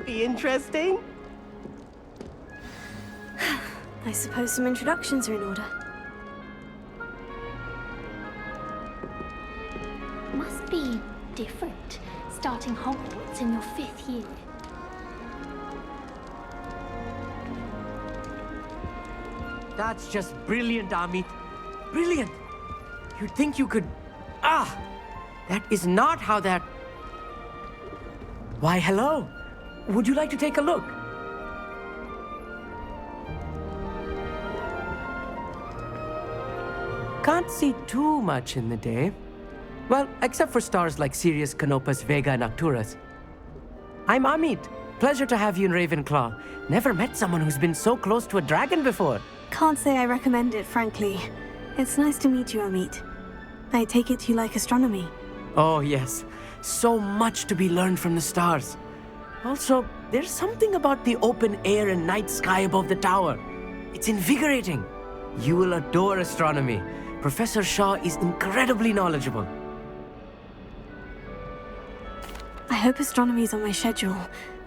could be interesting. I suppose some introductions are in order. Must be different, starting Hogwarts in your 5th year. That's just brilliant, Amit. Brilliant. You'd think you could... Ah! That is not how that... Why, hello. Would you like to take a look? Can't see too much in the day. Well, except for stars like Sirius, Canopus, Vega, and Arcturus. I'm Amit. Pleasure to have you in Ravenclaw. Never met someone who's been so close to a dragon before. Can't say I recommend it, frankly. It's nice to meet you, Amit. I take it you like astronomy. Oh, yes. So much to be learned from the stars. Also, there's something about the open air and night sky above the tower. It's invigorating. You will adore astronomy. Professor Shaw is incredibly knowledgeable. I hope astronomy's on my schedule.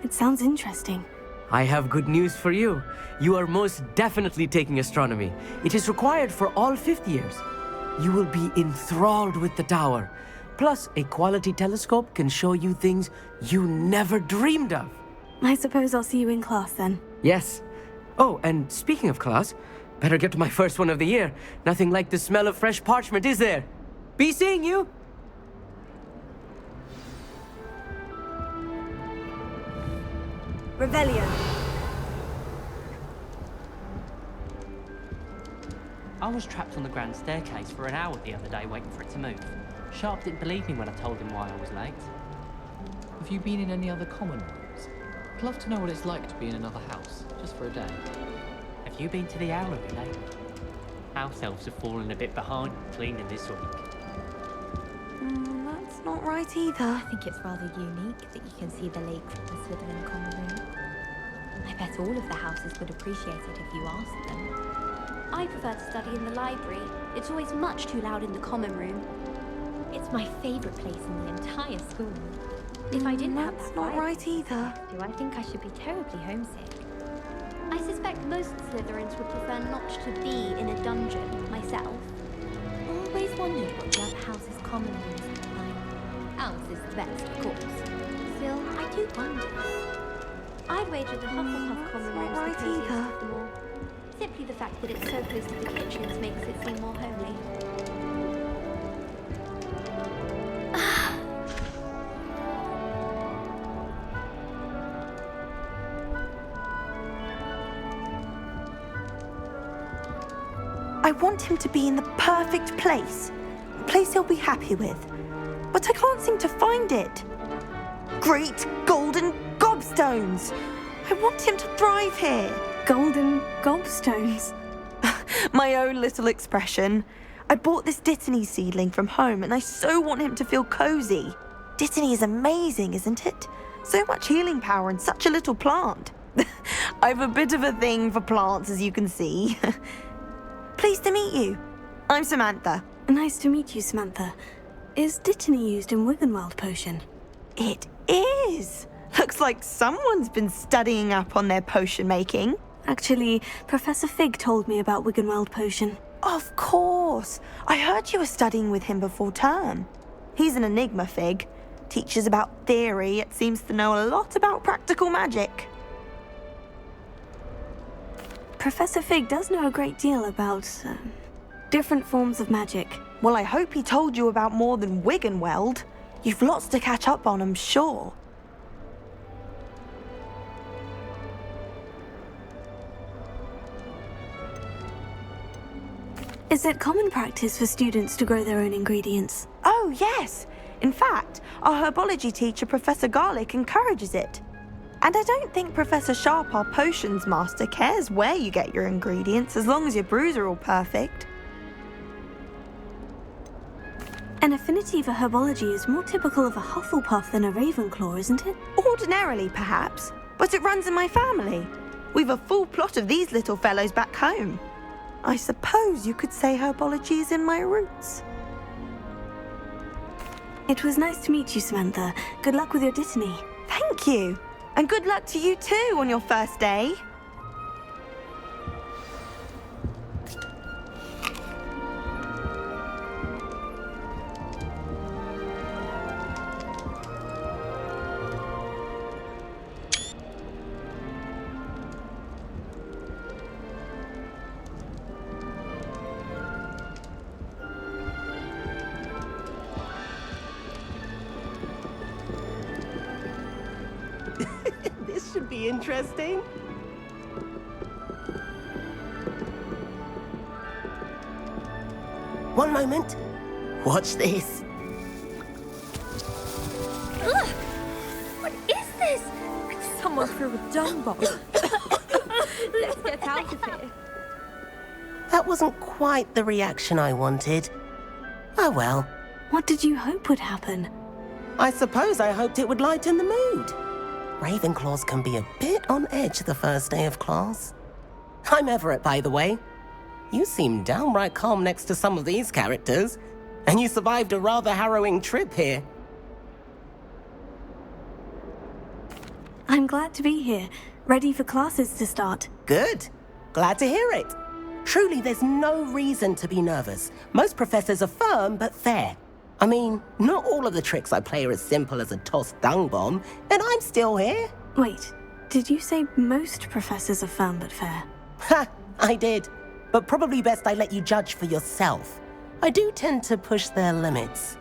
It sounds interesting. I have good news for you. You are most definitely taking astronomy. It is required for all 5th years. You will be enthralled with the tower. Plus, a quality telescope can show you things you never dreamed of. I suppose I'll see you in class then. Yes. Oh, and speaking of class, better get to my first one of the year. Nothing like the smell of fresh parchment, is there? Be seeing you! Revelio. I was trapped on the grand staircase for an hour the other day waiting for it to move. Sharp didn't believe me when I told him why I was late. Have you been in any other common rooms? I'd love to know what it's like to be in another house, just for a day. Have you been to the Owlery lately? House elves have fallen a bit behind cleaning this week. That's not right either. I think it's rather unique that you can see the lake from the Slytherin common room. I bet all of the houses would appreciate it if you asked them. I prefer to study in the library. It's always much too loud in the common room. It's my favorite place in the entire school. If I didn't have That's that not vibe, right either. Do I think I should be terribly homesick? I suspect most Slytherins would prefer not to be in a dungeon, myself. Always wondered what the other house's common rooms look like. Ours is the best, of course. Still, I do wonder. I'd wager the Hufflepuff common not room's right the coziest either. of them all. Simply the fact that it's so close to the kitchens makes it seem more homely. I want him to be in the perfect place. A place he'll be happy with. But I can't seem to find it. Great golden gobstones! I want him to thrive here. Golden gobstones. My own little expression. I bought this Dittany seedling from home and I so want him to feel cozy. Dittany is amazing, isn't it? So much healing power in such a little plant. I've a bit of a thing for plants, as you can see. Pleased to meet you. I'm Samantha. Nice to meet you, Samantha. Is Dittany used in Wiggenweld potion? It is. Looks like someone's been studying up on their potion making. Actually, Professor Fig told me about Wiggenweld potion. Of course. I heard you were studying with him before term. He's an enigma, Fig. Teaches about theory, yet seems to know a lot about practical magic. Professor Fig does know a great deal about different forms of magic. Well, I hope he told you about more than Wiggenweld. You've lots to catch up on, I'm sure. Is it common practice for students to grow their own ingredients? Oh, yes. In fact, our herbology teacher, Professor Garlick, encourages it. And I don't think Professor Sharp, our potions master, cares where you get your ingredients, as long as your brews are all perfect. An affinity for herbology is more typical of a Hufflepuff than a Ravenclaw, isn't it? Ordinarily, perhaps, but it runs in my family. We've a full plot of these little fellows back home. I suppose you could say herbology is in my roots. It was nice to meet you, Samantha. Good luck with your Dittany. Thank you. And good luck to you too on your first day. This should be interesting. One moment. Watch this. Ugh! What is this? Someone threw a dung bomb. Let's get out of here. That wasn't quite the reaction I wanted. Oh well. What did you hope would happen? I suppose I hoped it would lighten the mood. Ravenclaws can be a bit on edge the first day of class. I'm Everett, by the way. You seem downright calm next to some of these characters, and you survived a rather harrowing trip here. I'm glad to be here, ready for classes to start. Good. Glad to hear it. Truly, there's no reason to be nervous. Most professors are firm but fair. I mean, not all of the tricks I play are as simple as a tossed dung bomb, and I'm still here. Wait, did you say most professors are firm but fair? Ha! I did. But probably best I let you judge for yourself. I do tend to push their limits.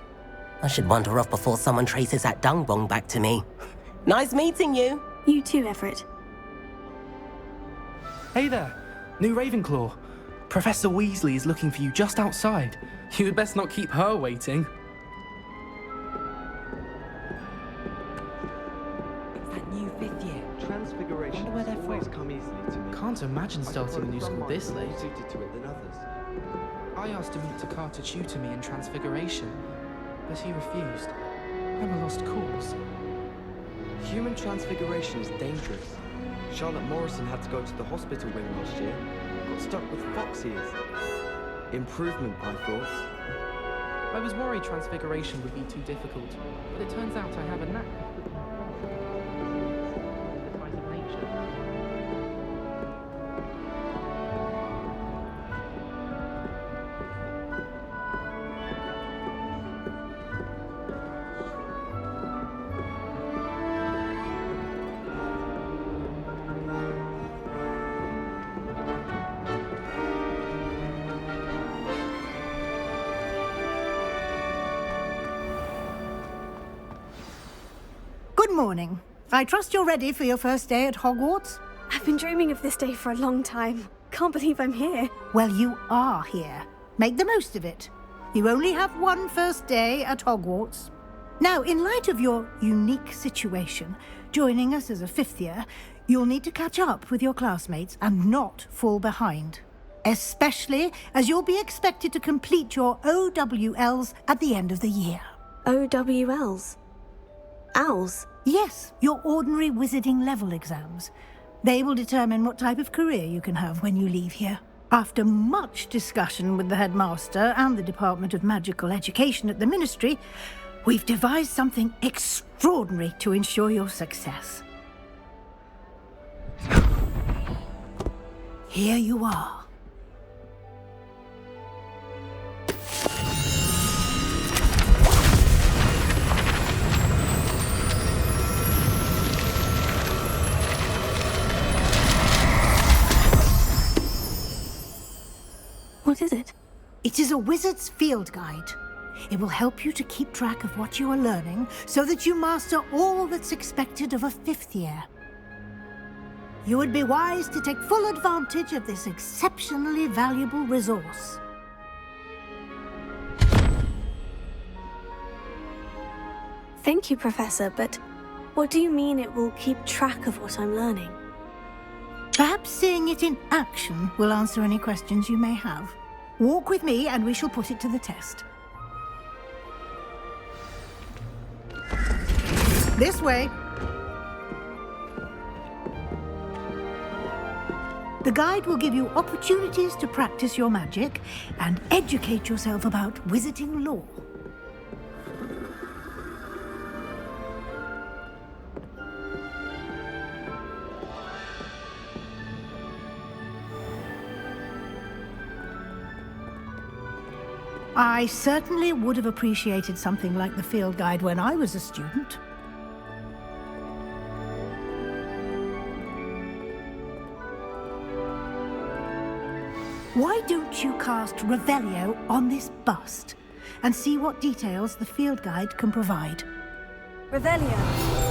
I should wander off before someone traces that dung bomb back to me. Nice meeting you. You too, Everett. Hey there, new Ravenclaw. Professor Weasley is looking for you just outside. You'd best not keep her waiting. It's that new 5th year. Transfiguration Wonder where they're always from. come easily to me. Can't imagine starting a new school Someone this late. more suited to it than others. I asked him to Takar to tutor me in Transfiguration, but he refused. I'm a lost cause. Human transfiguration is dangerous. Charlotte Morrison had to go to the hospital wing last year. Got stuck with fox ears. Improvement, I thought. I was worried Transfiguration would be too difficult, but it turns out I have a knack. The fight of nature. Good morning. I trust you're ready for your first day at Hogwarts? I've been dreaming of this day for a long time. Can't believe I'm here. Well, you are here. Make the most of it. You only have one first day at Hogwarts. Now, in light of your unique situation, joining us as a 5th year, you'll need to catch up with your classmates and not fall behind. Especially as you'll be expected to complete your OWLs at the end of the year. OWLs? Owls? Yes, your ordinary wizarding level exams. They will determine what type of career you can have when you leave here. After much discussion with the headmaster and the Department of Magical Education at the Ministry, we've devised something extraordinary to ensure your success. Here you are. What is it? It is a wizard's field guide. It will help you to keep track of what you are learning so that you master all that's expected of a 5th year. You would be wise to take full advantage of this exceptionally valuable resource. Thank you, Professor, but what do you mean it will keep track of what I'm learning? Perhaps seeing it in action will answer any questions you may have. Walk with me and we shall put it to the test. This way. The guide will give you opportunities to practice your magic and educate yourself about wizarding lore. I certainly would have appreciated something like the field guide when I was a student. Why don't you cast Revelio on this bust and see what details the field guide can provide? Revelio.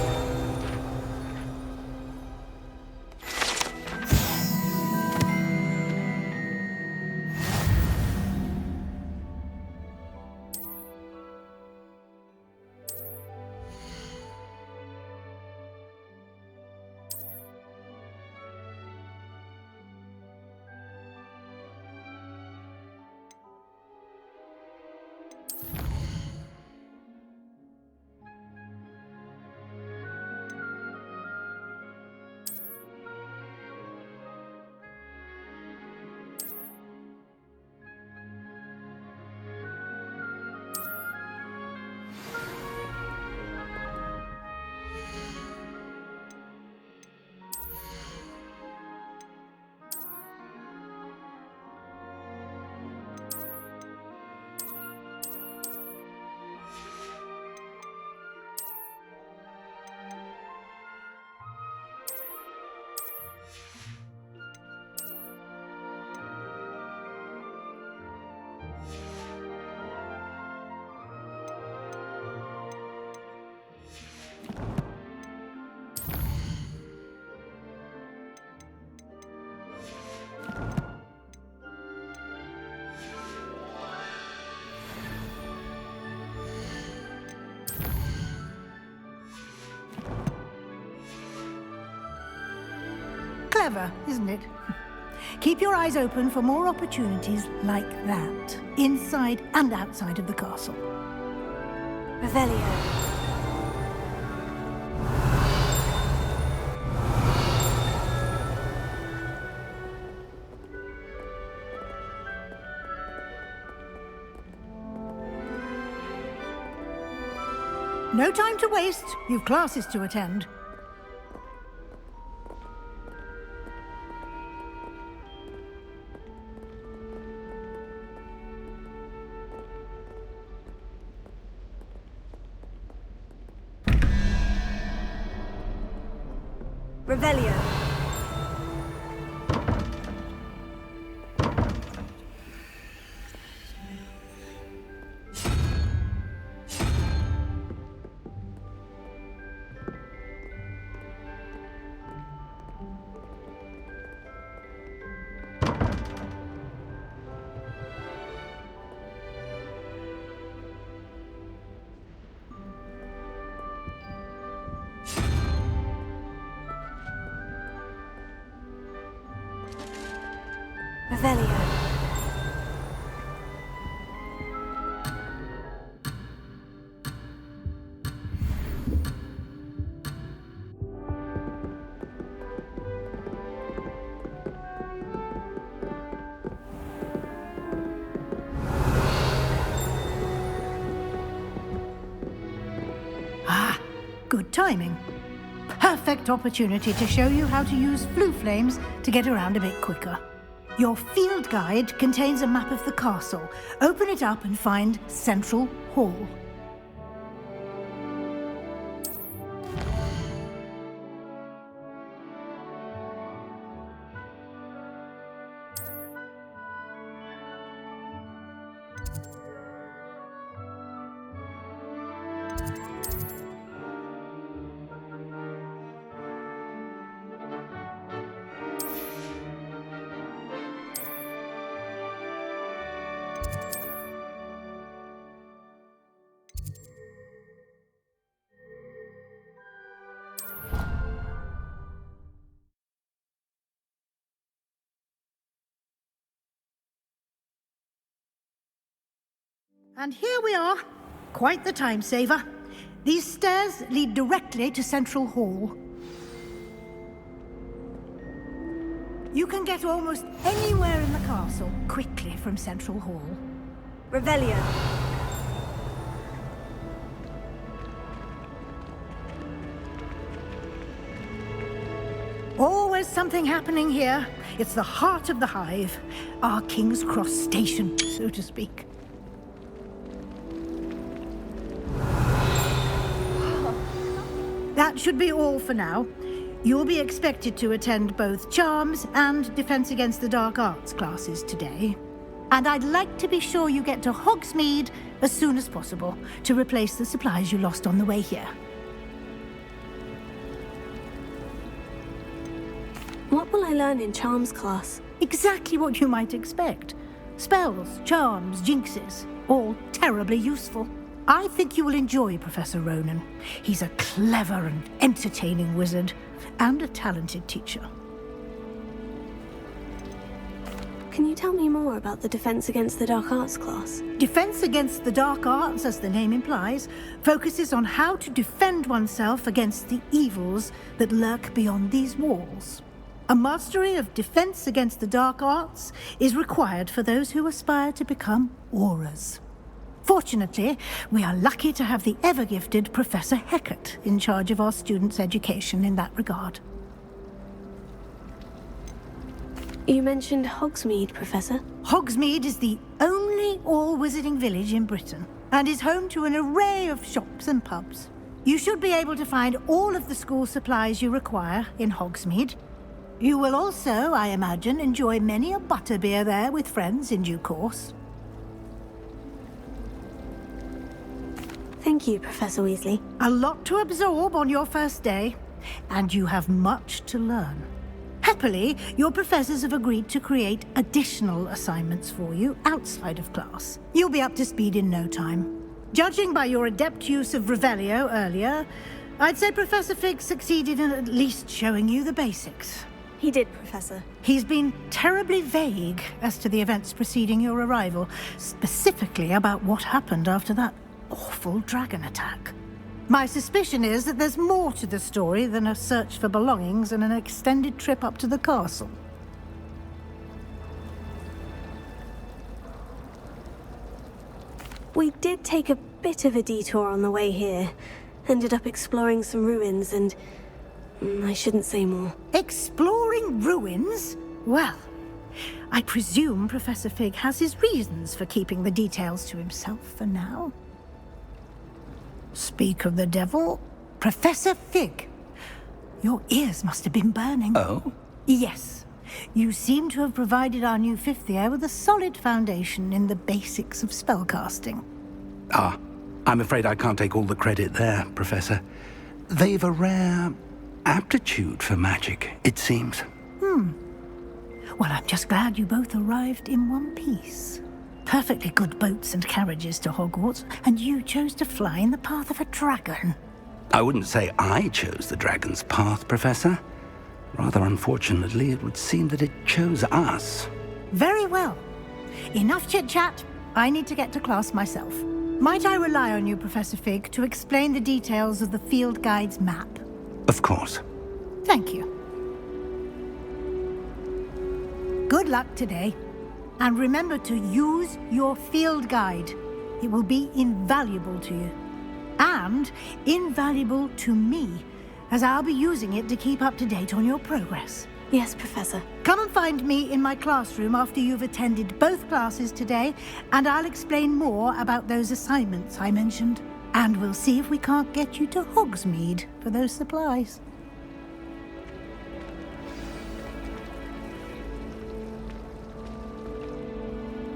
Clever, isn't it? Keep your eyes open for more opportunities like that, inside and outside of the castle. Revelio. No time to waste. You've classes to attend. Revelio. Revelio. Ah, good timing. Perfect opportunity to show you how to use flue flames to get around a bit quicker. Your field guide contains a map of the castle. Open it up and find Central Hall. And here we are. Quite the time saver. These stairs lead directly to Central Hall. You can get almost anywhere in the castle quickly from Central Hall. Revelio. Always something happening here. It's the heart of the hive. Our King's Cross station, so to speak. That should be all for now. You'll be expected to attend both Charms and Defense Against the Dark Arts classes today. And I'd like to be sure you get to Hogsmeade as soon as possible to replace the supplies you lost on the way here. What will I learn in Charms class? Exactly what you might expect. Spells, charms, jinxes, all terribly useful. I think you will enjoy Professor Ronan. He's a clever and entertaining wizard, and a talented teacher. Can you tell me more about the Defense Against the Dark Arts class? Defense Against the Dark Arts, as the name implies, focuses on how to defend oneself against the evils that lurk beyond these walls. A mastery of Defense Against the Dark Arts is required for those who aspire to become auras. Fortunately, we are lucky to have the ever-gifted Professor Hecat in charge of our students' education in that regard. You mentioned Hogsmeade, Professor. Hogsmeade is the only all-wizarding village in Britain, and is home to an array of shops and pubs. You should be able to find all of the school supplies you require in Hogsmeade. You will also, I imagine, enjoy many a butterbeer there with friends in due course. Thank you, Professor Weasley. A lot to absorb on your first day, and you have much to learn. Happily, your professors have agreed to create additional assignments for you outside of class. You'll be up to speed in no time. Judging by your adept use of Revelio earlier, I'd say Professor Fig succeeded in at least showing you the basics. He did, Professor. He's been terribly vague as to the events preceding your arrival, specifically about what happened after that awful dragon attack. My suspicion is that there's more to the story than a search for belongings and an extended trip up to the castle. We did take a bit of a detour on the way here. Ended up exploring some ruins and... I shouldn't say more. Exploring ruins? Well, I presume Professor Fig has his reasons for keeping the details to himself for now. Speak of the devil, Professor Fig. Your ears must have been burning. Oh? Yes. You seem to have provided our new fifth year with a solid foundation in the basics of spellcasting. Ah, I'm afraid I can't take all the credit there, Professor. They've a rare aptitude for magic, it seems. Well, I'm just glad you both arrived in one piece. Perfectly good boats and carriages to Hogwarts, and you chose to fly in the path of a dragon. I wouldn't say I chose the dragon's path, Professor. Rather unfortunately, it would seem that it chose us. Very well. Enough chit-chat. I need to get to class myself. Might I rely on you, Professor Fig, to explain the details of the field guide's map? Of course. Thank you. Good luck today. And remember to use your field guide. It will be invaluable to you. And invaluable to me, as I'll be using it to keep up to date on your progress. Yes, Professor. Come and find me in my classroom after you've attended both classes today, and I'll explain more about those assignments I mentioned. And we'll see if we can't get you to Hogsmeade for those supplies.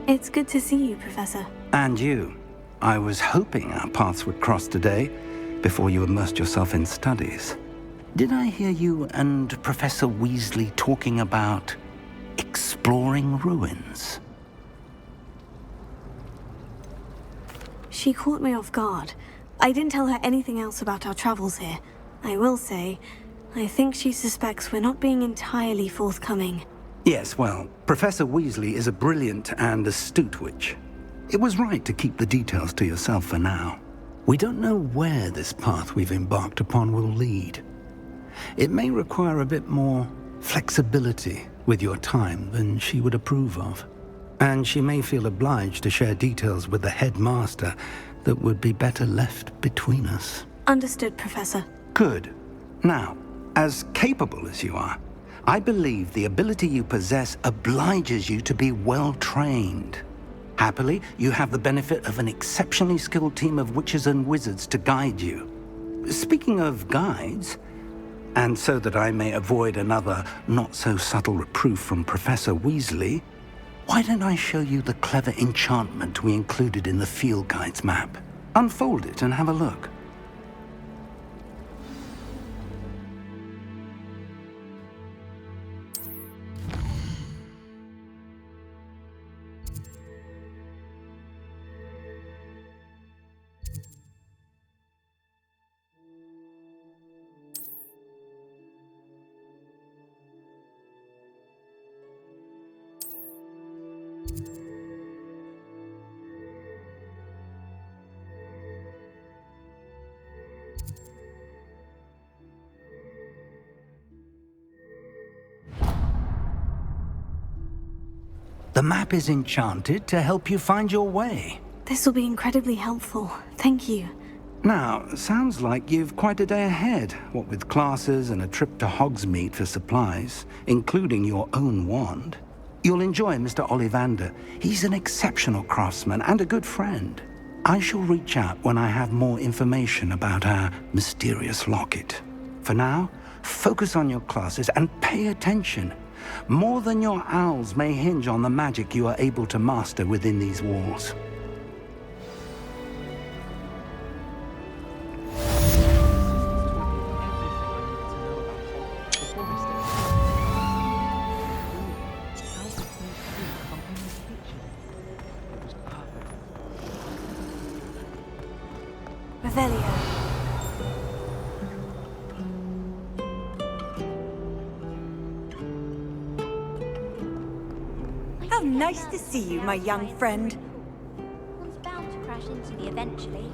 It's good to see you, Professor. And you. I was hoping our paths would cross today, before you immersed yourself in studies. Did I hear you and Professor Weasley talking about exploring ruins? She caught me off guard. I didn't tell her anything else about our travels here. I will say, I think she suspects we're not being entirely forthcoming. Yes, well, Professor Weasley is a brilliant and astute witch. It was right to keep the details to yourself for now. We don't know where this path we've embarked upon will lead. It may require a bit more flexibility with your time than she would approve of. And she may feel obliged to share details with the headmaster that would be better left between us. Understood, Professor. Good. Now, as capable as you are, I believe the ability you possess obliges you to be well trained. Happily, you have the benefit of an exceptionally skilled team of witches and wizards to guide you. Speaking of guides, and so that I may avoid another not-so-subtle reproof from Professor Weasley, why don't I show you the clever enchantment we included in the field guide's map? Unfold it and have a look. The map is enchanted to help you find your way. This will be incredibly helpful. Thank you. Now, sounds like you've quite a day ahead, what with classes and a trip to Hogsmeade for supplies, including your own wand. You'll enjoy Mr. Ollivander. He's an exceptional craftsman and a good friend. I shall reach out when I have more information about our mysterious locket. For now, focus on your classes and pay attention. More than your owls may hinge on the magic you are able to master within these walls. Revelio. How nice to see you, my young friend. One's bound to crash into me eventually.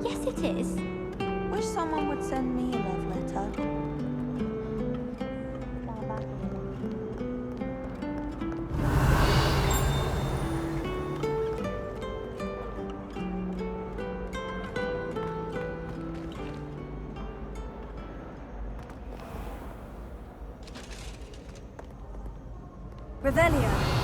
Yes, it is. Wish someone would send me a love letter. Revelio.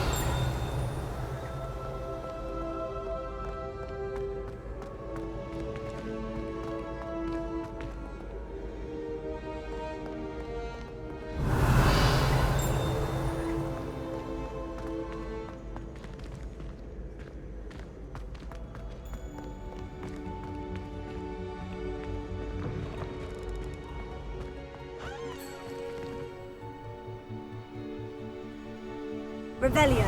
Revelio.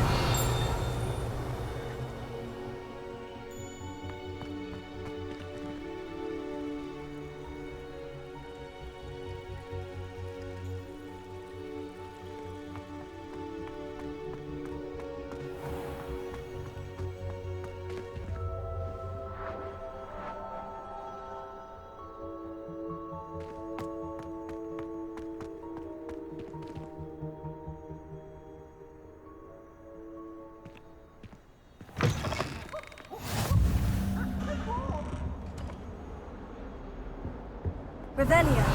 Revelio.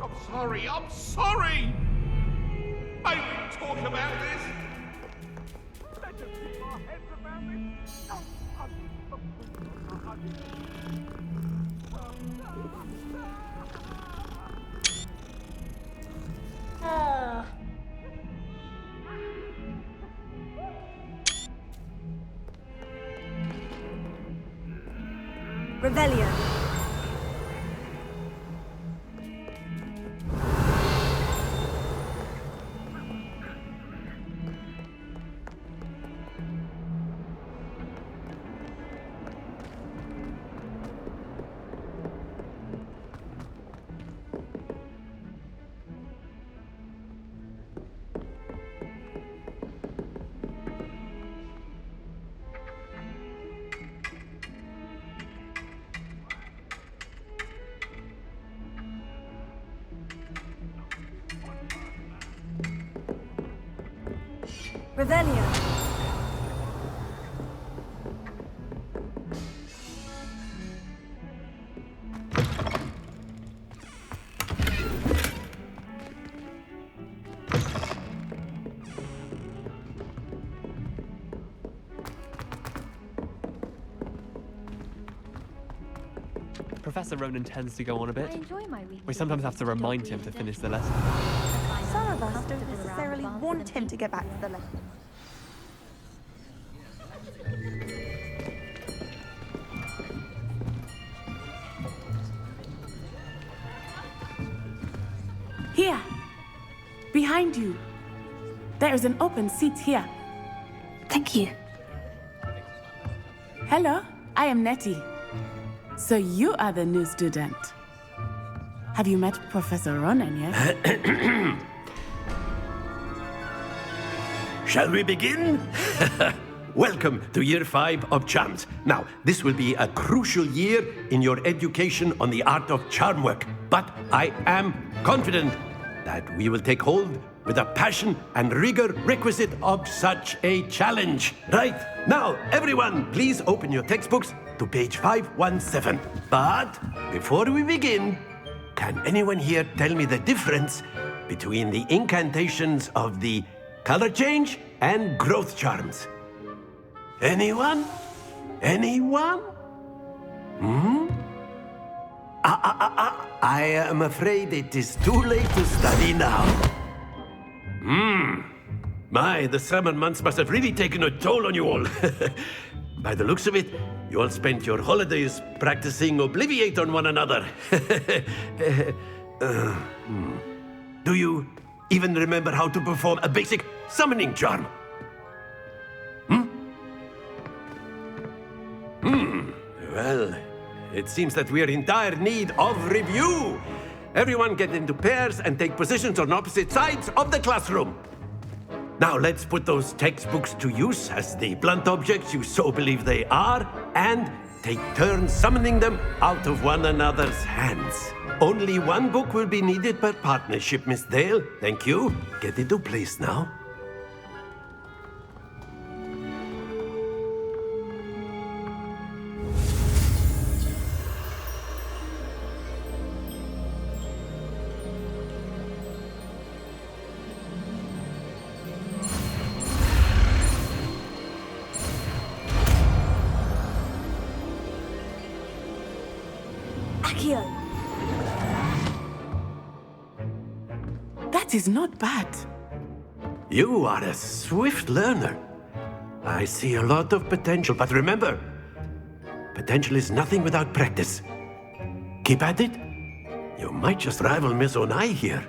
I'm sorry, I'm sorry! I won't talk about this! Let's just keep our heads around Revelio. Revelio. Professor Ronan tends to go on a I bit. enjoy my weekly We sometimes have to visits remind Dr. him to Weasley. finish the lesson. Some of us don't necessarily want him to get back to the lesson. Here, behind you. There is an open seat here. Thank you. Hello, I am Nettie. So you are the new student. Have you met Professor Ronan yet? Shall we begin? Welcome to Year 5 of Charms. Now, this will be a crucial year in your education on the art of charm work. But I am confident that we will take hold with the passion and rigor requisite of such a challenge. Right, now, everyone, please open your textbooks to page 517. But before we begin, can anyone here tell me the difference between the incantations of the color change and growth charms? Anyone? Anyone? I am afraid it is too late to study now. My, the summer months must have really taken a toll on you all. By the looks of it, you all spent your holidays practicing Obliviate on one another. Do you even remember how to perform a basic summoning charm? Well, it seems that we are in dire need of review. Everyone get into pairs and take positions on opposite sides of the classroom. Now let's put those textbooks to use as the blunt objects you so believe they are, and take turns summoning them out of one another's hands. Only one book will be needed per partnership, Miss Dale. Thank you. Get into place now. That is not bad. You are a swift learner. I see a lot of potential, but remember, potential is nothing without practice. Keep at it. You might just rival Miss Onai here.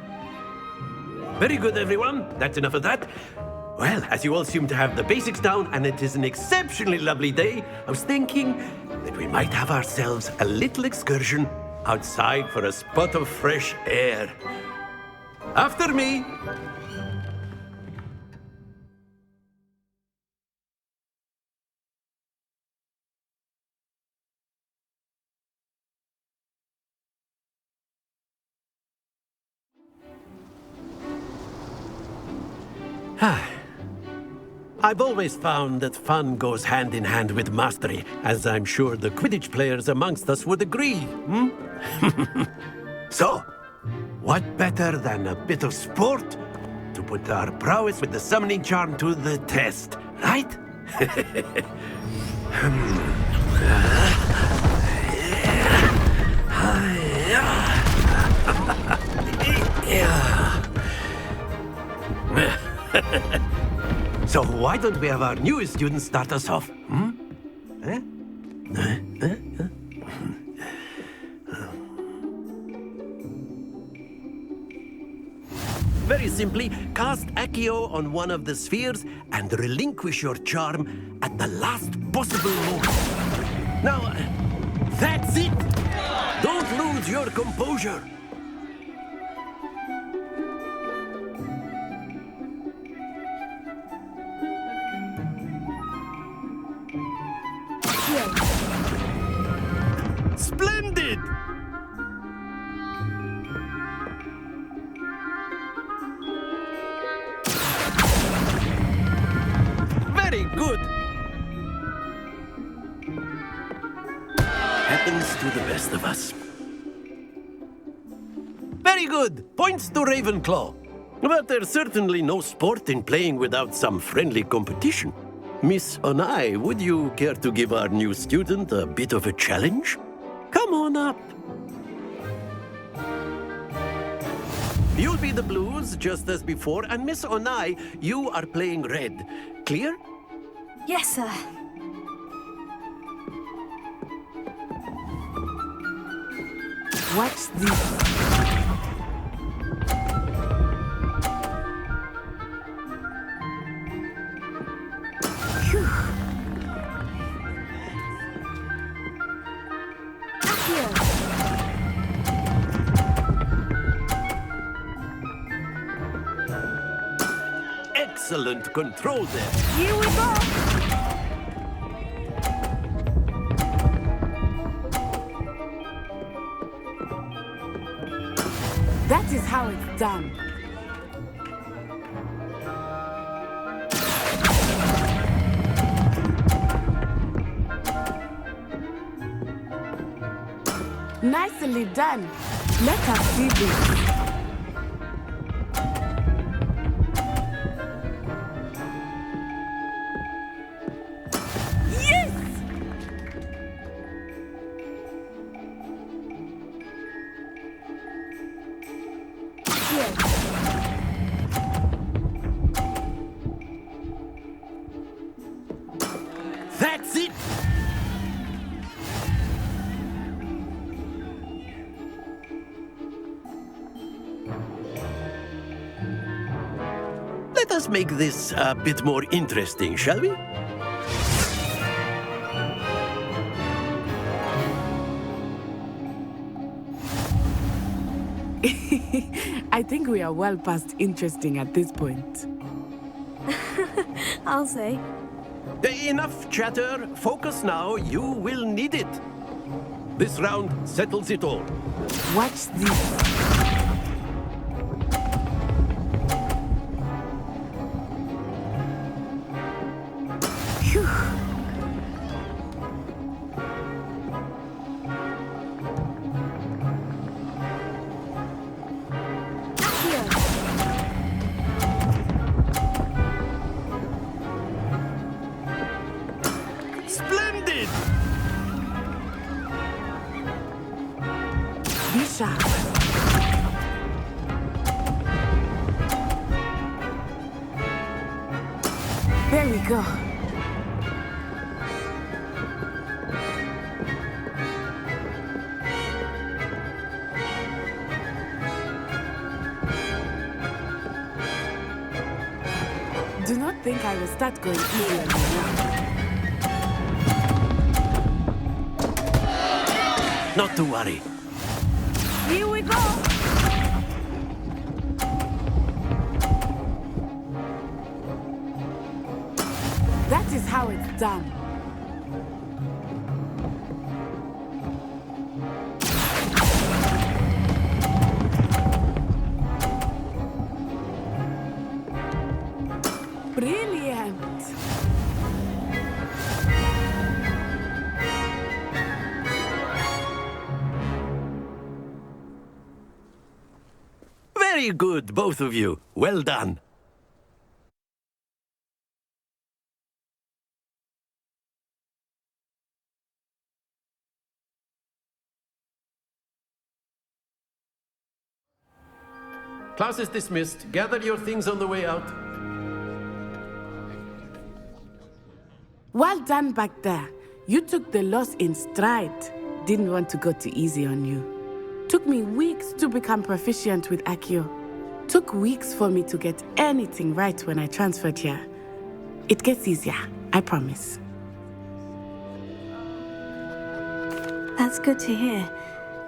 Very good, everyone. That's enough of that. Well, as you all seem to have the basics down, and it is an exceptionally lovely day, I was thinking that we might have ourselves a little excursion outside for a spot of fresh air. After me. I've always found that fun goes hand in hand with mastery, as I'm sure the Quidditch players amongst us would agree. So, what better than a bit of sport to put our prowess with the summoning charm to the test, right? So why don't we have our newest student start us off? Very simply, cast Accio on one of the spheres and relinquish your charm at the last possible moment. Now, that's it! Don't lose your composure! Splendid! Very good! Happens to the best of us. Very good! Points to Ravenclaw. But there's certainly no sport in playing without some friendly competition. Miss Onai, would you care to give our new student a bit of a challenge? Come on up. You'll be the blues, just as before, and Miss Onai, you are playing red. Clear? Yes, sir. Watch this. Excellent control there. Here we go! That is how it's done. Nicely done. Let us see this. That's it! Let us make this a bit more interesting, shall we? I think we are well past interesting at this point. I'll say. Enough chatter. Focus now. You will need it. This round settles it all. Watch this. Splendid! Be sharp. There we go. Do not think I will start going easy on you now. Not to worry. Here we go! That is how it's done. Brilliant. Very good, both of you. Well done. Class is dismissed. Gather your things on the way out. Well done back there. You took the loss in stride. Didn't want to go too easy on you. Took me weeks to become proficient with Accio. Took weeks for me to get anything right when I transferred here. It gets easier, I promise. That's good to hear.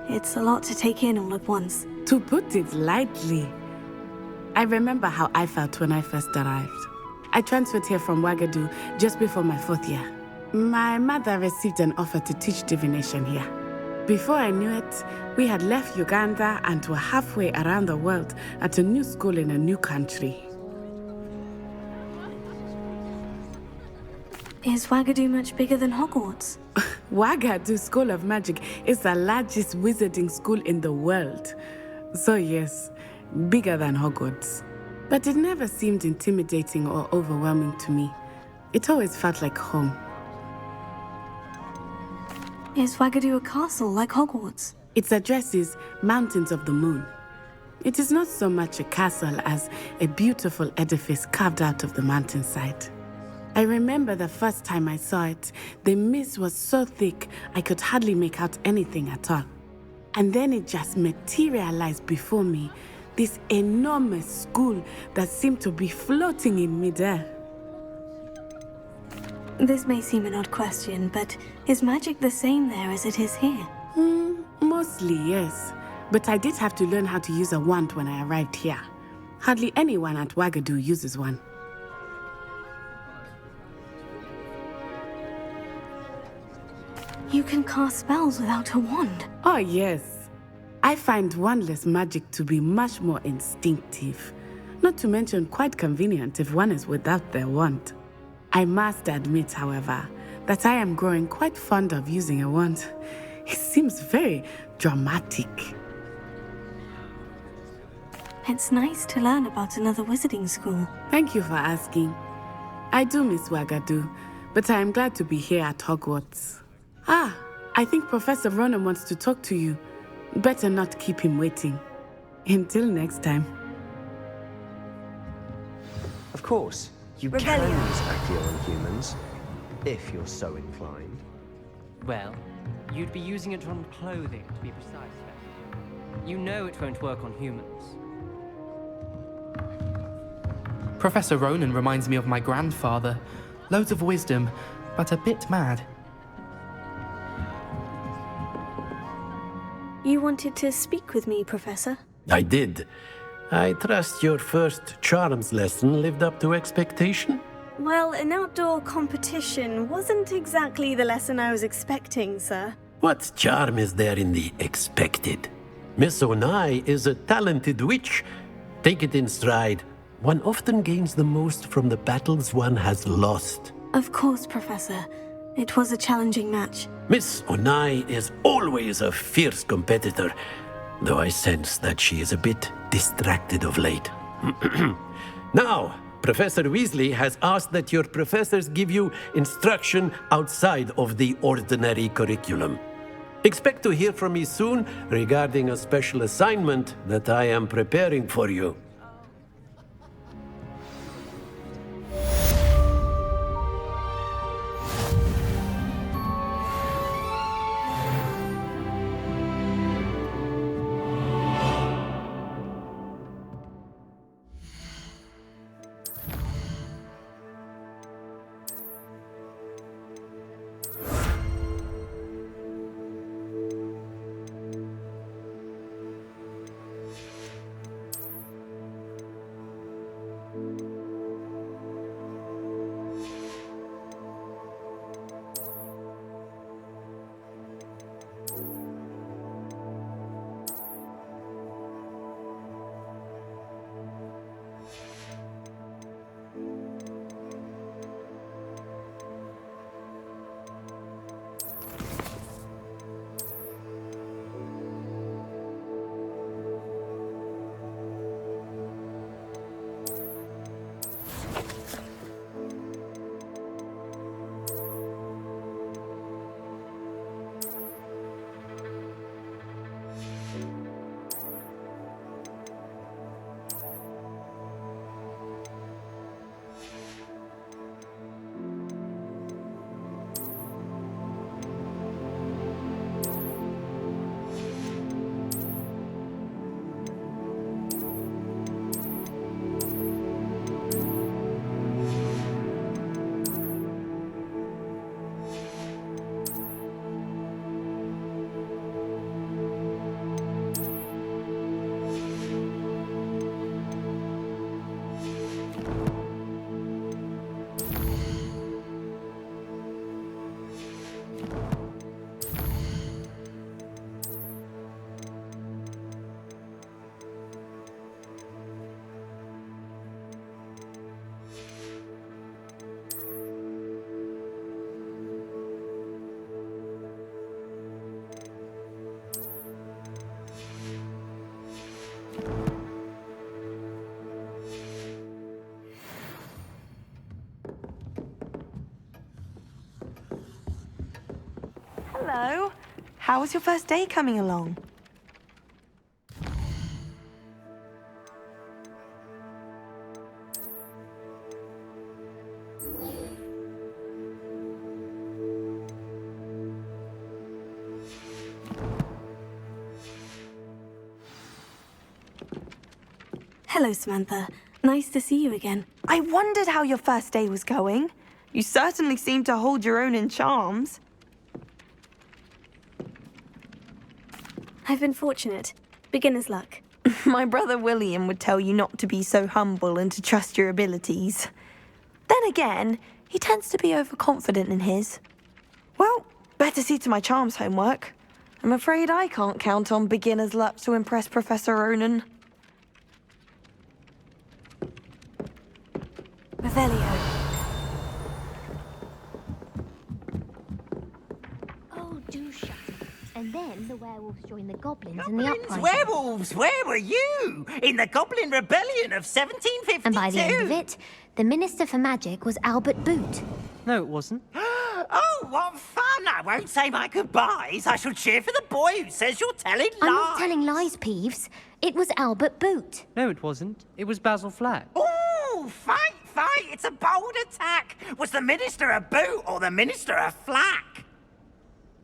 It's a lot to take in all at once. To put it lightly, I remember how I felt when I first arrived. I transferred here from Ouagadougou just before my 4th year. My mother received an offer to teach divination here. Before I knew it, we had left Uganda and were halfway around the world at a new school in a new country. Is Ouagadougou much bigger than Hogwarts? Ouagadougou School of Magic is the largest wizarding school in the world. So yes, bigger than Hogwarts. But it never seemed intimidating or overwhelming to me. It always felt like home. Is Ouagadougou a castle like Hogwarts? Its address is Mountains of the Moon. It is not so much a castle as a beautiful edifice carved out of the mountainside. I remember the first time I saw it, the mist was so thick I could hardly make out anything at all. And then it just materialized before me, this enormous school that seemed to be floating in midair. This may seem an odd question, but is magic the same there as it is here? Mostly, yes. But I did have to learn how to use a wand when I arrived here. Hardly anyone at Wagadu uses one. You can cast spells without a wand? Oh, yes. I find wandless magic to be much more instinctive. Not to mention quite convenient if one is without their wand. I must admit, however, that I am growing quite fond of using a wand. It seems very dramatic. It's nice to learn about another wizarding school. Thank you for asking. I do miss Wagadu, but I am glad to be here at Hogwarts. I think Professor Ronan wants to talk to you. Better not keep him waiting. Until next time. Of course, you can use Accio on humans, if you're so inclined. Well, you'd be using it on clothing, to be precise. You know it won't work on humans. Professor Ronan reminds me of my grandfather. Loads of wisdom, but a bit mad. You wanted to speak with me, Professor? I did. I trust your first charms lesson lived up to expectation? Well, an outdoor competition wasn't exactly the lesson I was expecting, sir. What charm is there in the expected? Miss Onai is a talented witch. Take it in stride. One often gains the most from the battles one has lost. Of course, Professor. It was a challenging match. Miss Onai is always a fierce competitor, though I sense that she is a bit distracted of late. Now, Professor Weasley has asked that your professors give you instruction outside of the ordinary curriculum. Expect to hear from me soon regarding a special assignment that I am preparing for you. Hello. How was your first day coming along? Hello, Samantha. Nice to see you again. I wondered how your first day was going. You certainly seem to hold your own in charms. I've been fortunate. Beginner's luck. My brother William would tell you not to be so humble and to trust your abilities. Then again, he tends to be overconfident in his. Well, better see to my charms homework. I'm afraid I can't count on beginner's luck to impress Professor Ronan. Revelio. Oh, do shut up. And then the werewolves joined the goblins in the Goblins, uprising. werewolves, where were you? In the Goblin Rebellion of 1752? And by the end of it, the Minister for Magic was Albert Boot. No, it wasn't. Oh, what fun! I won't say my goodbyes. I shall cheer for the boy who says you're telling lies. I'm not telling lies, Peeves. It was Albert Boot. No, it wasn't. It was Basil Flack. Ooh, fight! It's a bold attack. Was the Minister a boot or the Minister a flack?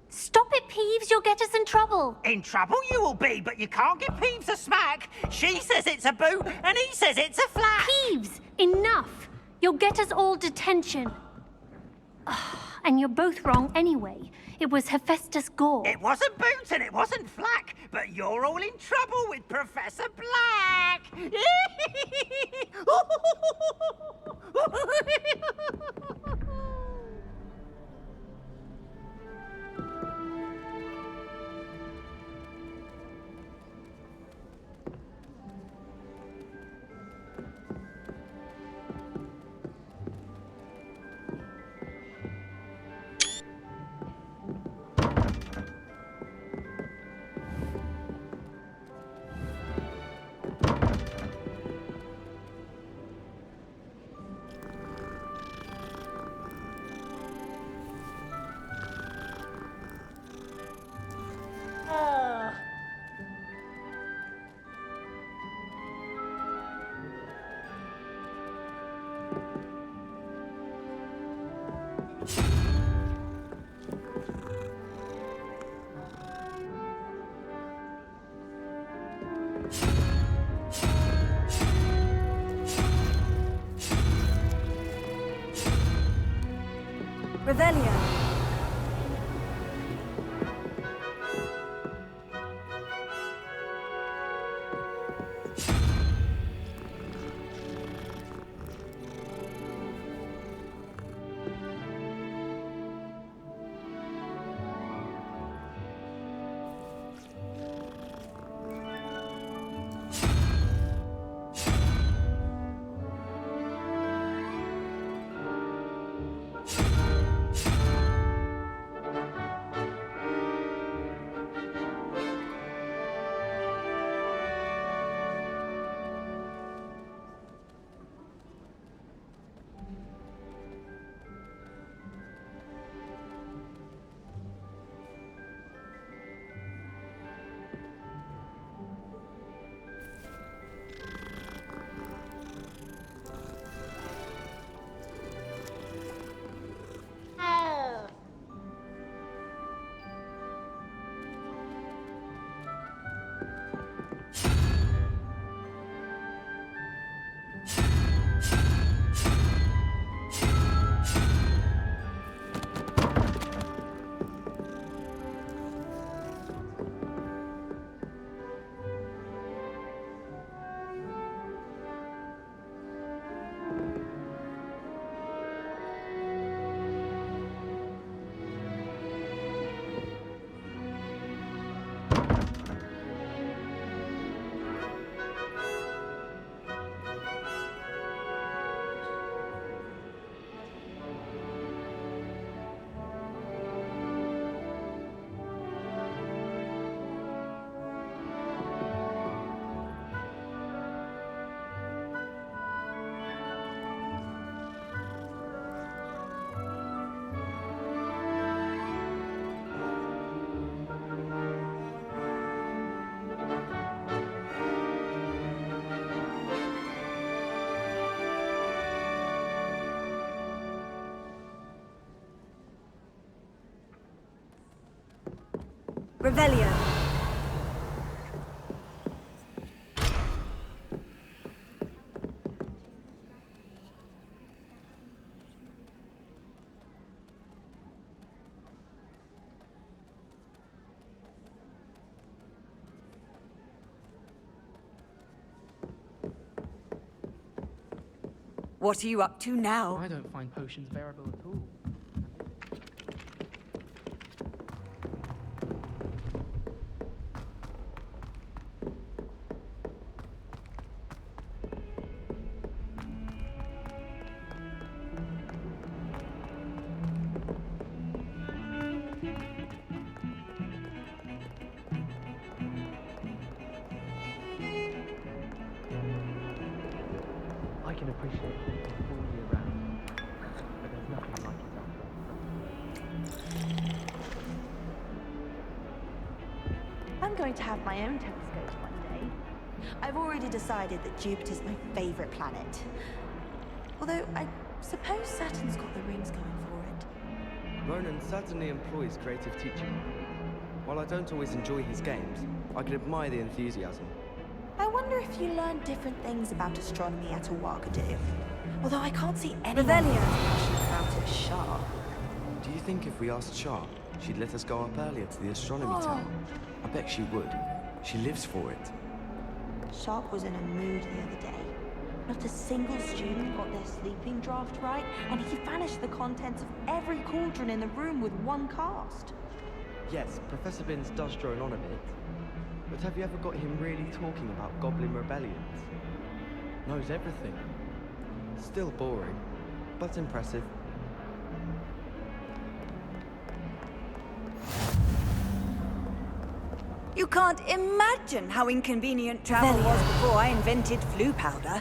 Stop it, Peeves. You'll get us in trouble. In trouble you will be, but you can't give Peeves a smack. She says it's a boot and he says it's a flack. Peeves, enough. You'll get us all detention. And you're both wrong anyway. It was Hephaestus Gore. It wasn't Boot and it wasn't Flack, but you're all in trouble with Professor Black. Revelio. Revelio. What are you up to now? I don't find potions bearable at all. I can appreciate it all year round, but there's nothing like it out there. I'm going to have my own telescope one day. I've already decided that Jupiter's my favorite planet. Although, I suppose Saturn's got the rings going for it. Ronan certainly employs creative teaching. While I don't always enjoy his games, I can admire the enthusiasm. I wonder if you learn different things about astronomy at Ouagadougou. Although I can't see anyone passionate about it as Shah. Do you think if we asked Shah, she'd let us go up earlier to the astronomy tower? I bet she would. She lives for it. Sharp was in a mood the other day. Not a single student got their sleeping draft right, and he vanished the contents of every cauldron in the room with one cast. Yes, Professor Binns does drone on a bit. But have you ever got him really talking about goblin rebellions? Knows everything. Still boring, but impressive. You can't imagine how inconvenient travel was before I invented flu powder.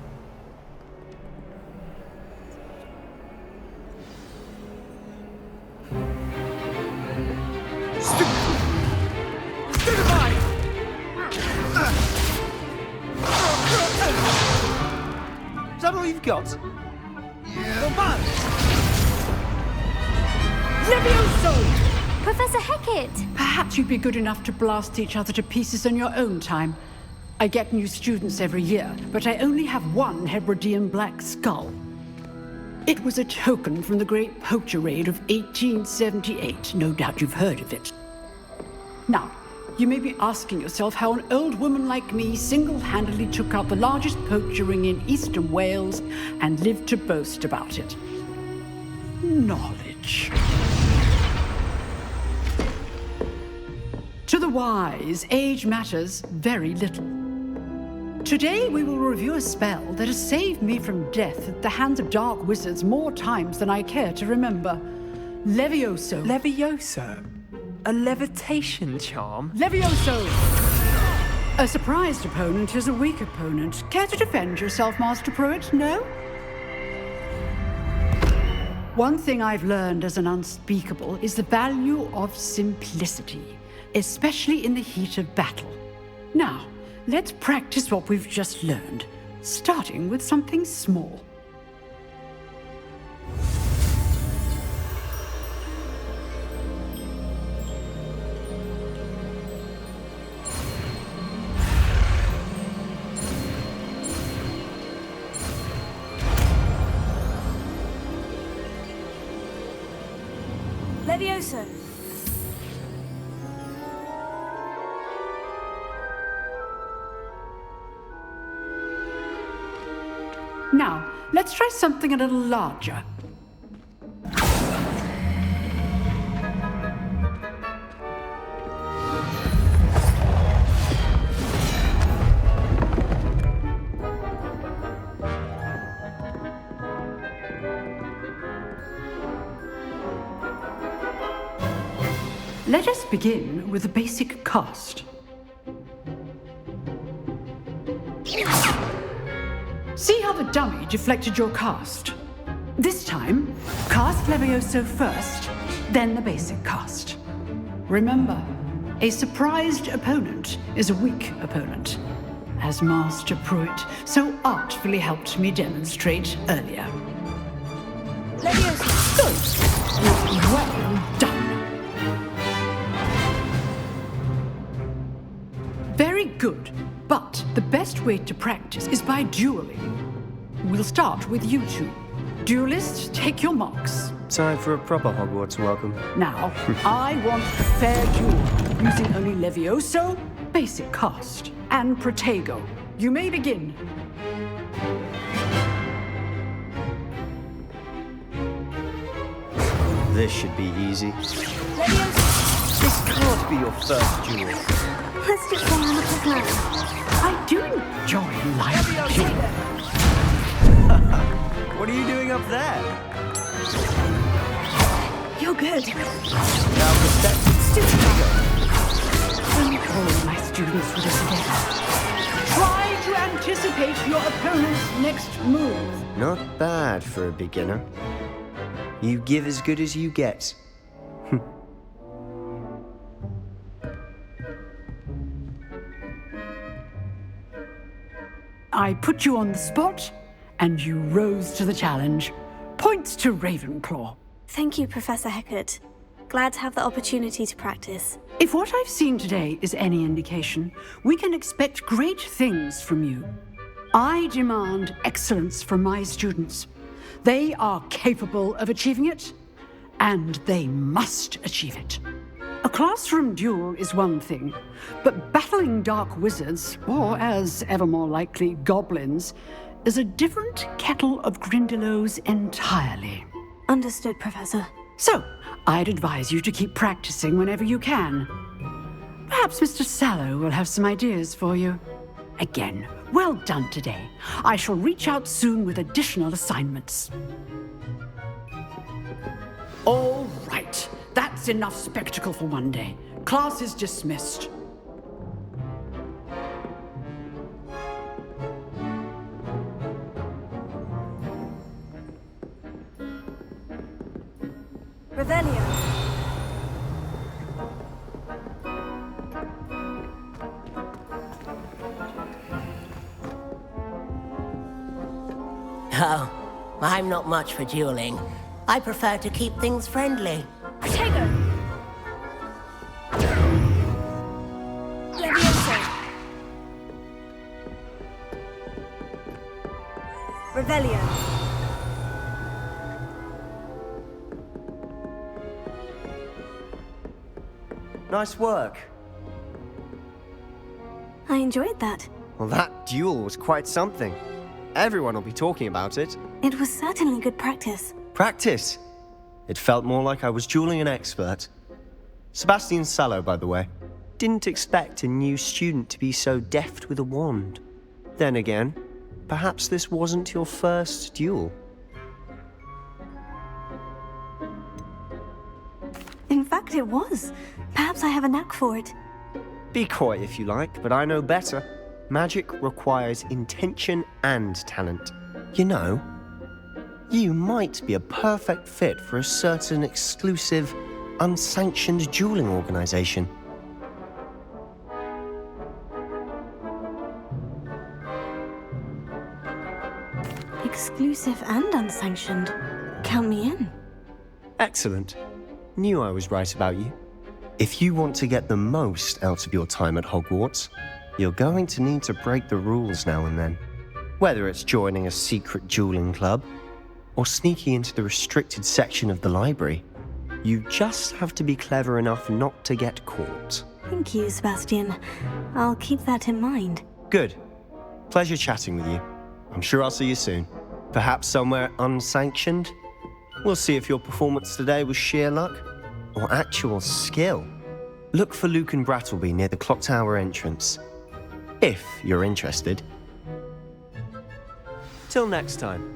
Is that all you've got? Yeah. Levioso! Professor Hecat! Perhaps you'd be good enough to blast each other to pieces in your own time. I get new students every year, but I only have one Hebridean black skull. It was a token from the Great Poacher Raid of 1878. No doubt you've heard of it. Now, you may be asking yourself how an old woman like me single-handedly took out the largest poacher ring in eastern Wales and lived to boast about it. Knowledge. To the wise, age matters very little. Today we will review a spell that has saved me from death at the hands of dark wizards more times than I care to remember. Levioso. Levioso? A levitation charm? Levioso! A surprised opponent is a weak opponent. Care to defend yourself, Master Pruitt? No? One thing I've learned as an unspeakable is the value of simplicity, especially in the heat of battle. Now, let's practice what we've just learned, starting with something small. Levioso. Now, let's try something a little larger. Let us begin with the basic cast. See how the dummy deflected your cast? This time, cast Levioso first, then the basic cast. Remember, a surprised opponent is a weak opponent, as Master Pruitt so artfully helped me demonstrate earlier. Levioso! Good! Well done! Very good, but the best way to practice is by dueling. We'll start with you two. Duelists, take your marks. Time for a proper Hogwarts welcome. Now, I want a fair duel, using only Levioso, basic cast, and Protego. You may begin. This should be easy. This can't be your first duel. Let's just go on with the plan. I do enjoy life. What are you doing up there? You're good. Now protect When all my students were together, try to anticipate your opponent's next move. Not bad for a beginner. You give as good as you get. I put you on the spot, and you rose to the challenge. Points to Ravenclaw. Thank you, Professor Hecat. Glad to have the opportunity to practice. If what I've seen today is any indication, we can expect great things from you. I demand excellence from my students. They are capable of achieving it, and they must achieve it. A classroom duel is one thing, but battling dark wizards, or as ever more likely, goblins, is a different kettle of Grindylows entirely. Understood, Professor. So, I'd advise you to keep practicing whenever you can. Perhaps Mr. Sallow will have some ideas for you. Again, well done today. I shall reach out soon with additional assignments. All right. That's enough spectacle for one day. Class is dismissed. Revelio. Oh, I'm not much for dueling. I prefer to keep things friendly. Protego! Levioso. Revelio. Nice work. I enjoyed that. Well, that duel was quite something. Everyone will be talking about it. It was certainly good practice. Practice? It felt more like I was dueling an expert. Sebastian Sallow, by the way. Didn't expect a new student to be so deft with a wand. Then again, perhaps this wasn't your first duel. In fact, it was. Perhaps I have a knack for it. Be coy if you like, but I know better. Magic requires intention and talent. You know, you might be a perfect fit for a certain exclusive, unsanctioned dueling organization. Exclusive and unsanctioned. Count me in. Excellent. Knew I was right about you. If you want to get the most out of your time at Hogwarts, you're going to need to break the rules now and then. Whether it's joining a secret dueling club, or sneaking into the restricted section of the library, you just have to be clever enough not to get caught. Thank you, Sebastian. I'll keep that in mind. Good. Pleasure chatting with you. I'm sure I'll see you soon. Perhaps somewhere unsanctioned? We'll see if your performance today was sheer luck or actual skill. Look for Luke and Brattleby near the clock tower entrance, if you're interested. Till next time.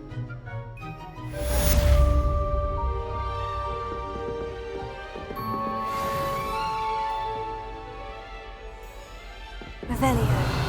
Revelio.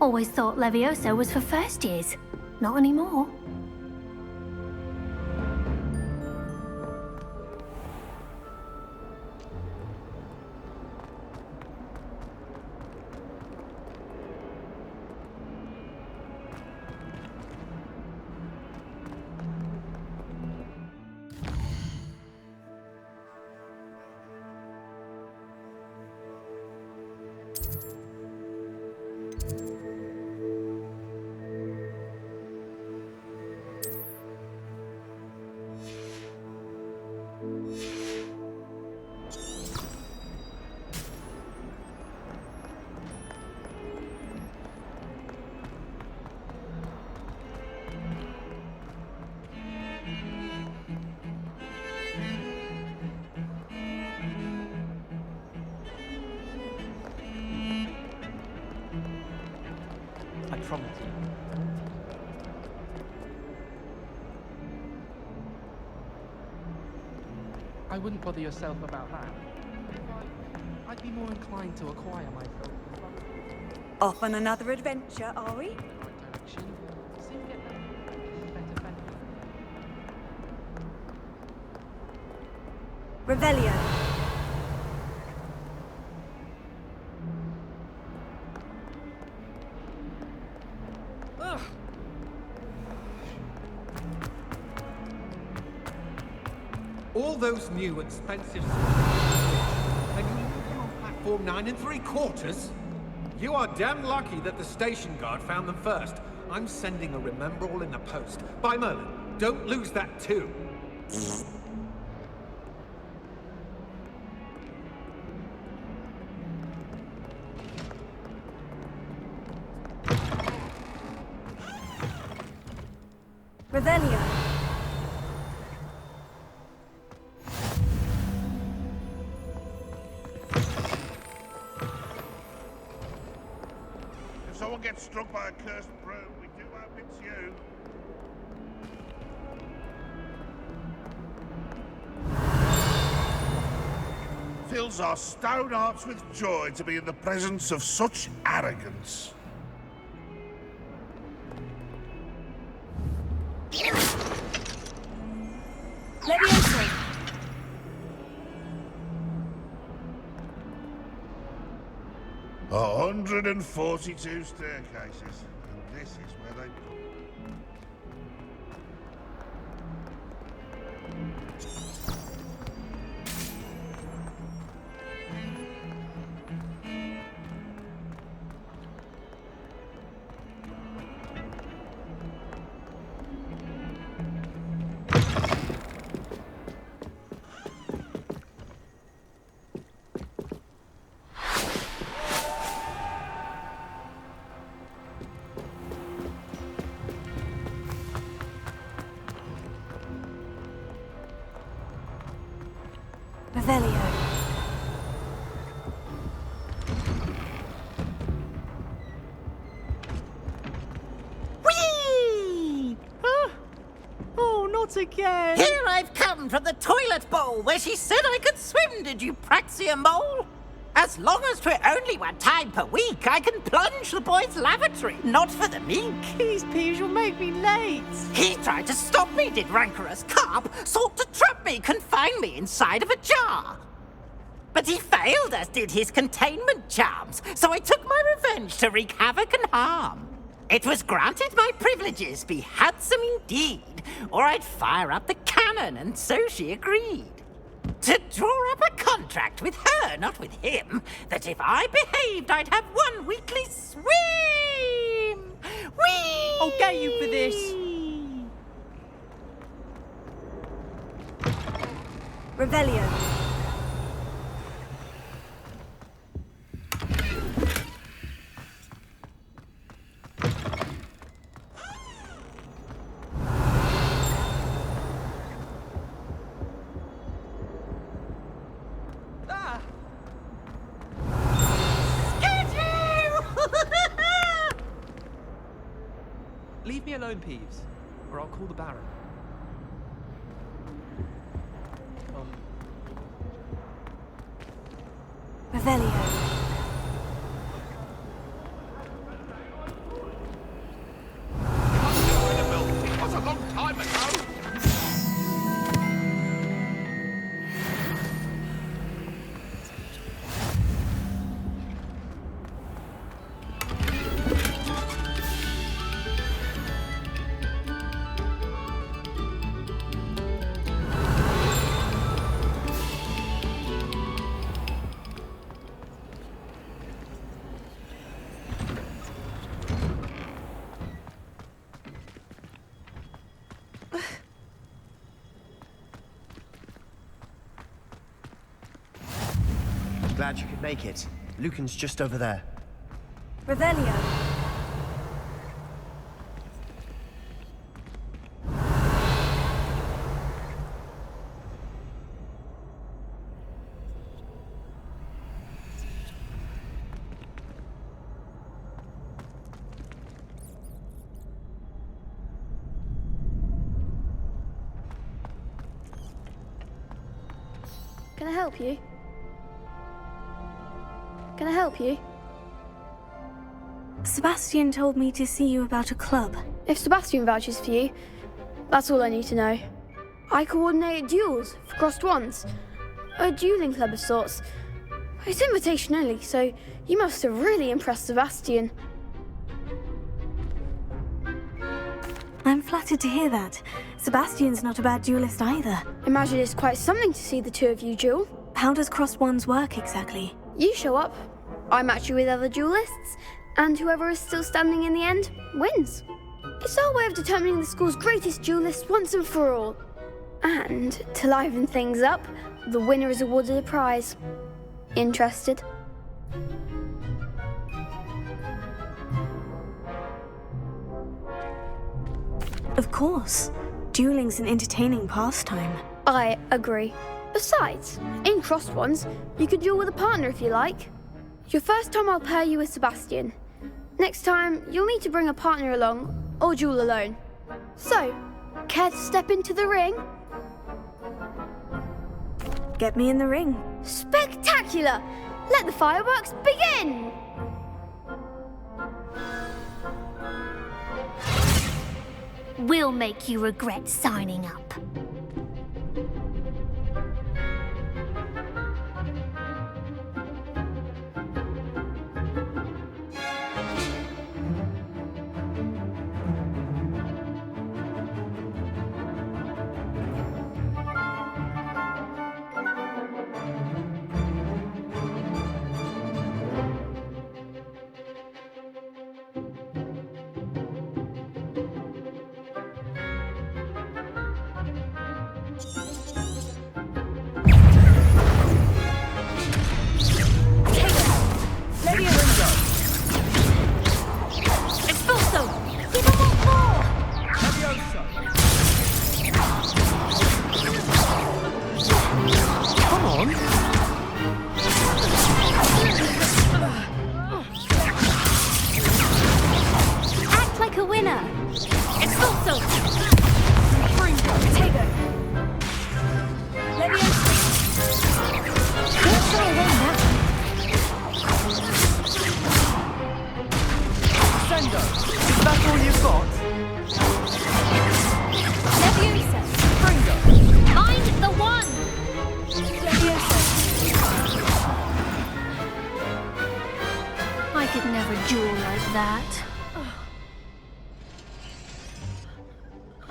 Always thought Levioso was for first years. Not anymore. I promise. I wouldn't bother yourself about that. I'd be more inclined to acquire myself. Off on another adventure, are we? Revelio. All those new expensive and you leave them on platform 9 3/4? You are damn lucky that the station guard found them first. I'm sending a remember all in the post. By Merlin, don't lose that too. Revelio. If someone gets struck by a cursed broom, we do hope it's you. Fills our stone hearts with joy to be in the presence of such arrogance. Levioso. 142 staircases, and this is where they put. Revelio. Whee! Oh, not again. Here I've come from the toilet bowl where she said I could swim, did you praxia mole? As long as 'twere only one time per week, I can plunge the boy's lavatory, not for the meek. These peas will make me late. He tried to stop me, did rancorous carp, sought to trap me, confine me inside of a jar. But he failed, as did his containment charms, so I took my revenge to wreak havoc and harm. It was granted my privileges be handsome indeed, or I'd fire up the cannon, and so she agreed. To draw up a contract with her, not with him, that if I behaved, I'd have one weekly swim! Whee! I'll get you for this! Revelio. Leave me alone, Peeves, or I'll call the Baron. Revelio. glad you could make it. Lucan's just over there. Revelio. Can I help you? Can I help you? Sebastian told me to see you about a club. If Sebastian vouches for you, that's all I need to know. I coordinate duels for crossed wands. A dueling club of sorts. It's invitation only, so you must have really impressed Sebastian. I'm flattered to hear that. Sebastian's not a bad duelist either. Imagine it's quite something to see the two of you duel. How does crossed wands work exactly? You show up, I match you with other duelists, and whoever is still standing in the end wins. It's our way of determining the school's greatest duelist once and for all. And to liven things up, the winner is awarded a prize. Interested? Of course. Dueling's an entertaining pastime. I agree. Besides, in crossed ones, you could duel with a partner if you like. Your first time I'll pair you with Sebastian. Next time, you'll need to bring a partner along, or duel alone. So, care to step into the ring? Get me in the ring. Spectacular! Let the fireworks begin! We'll make you regret signing up.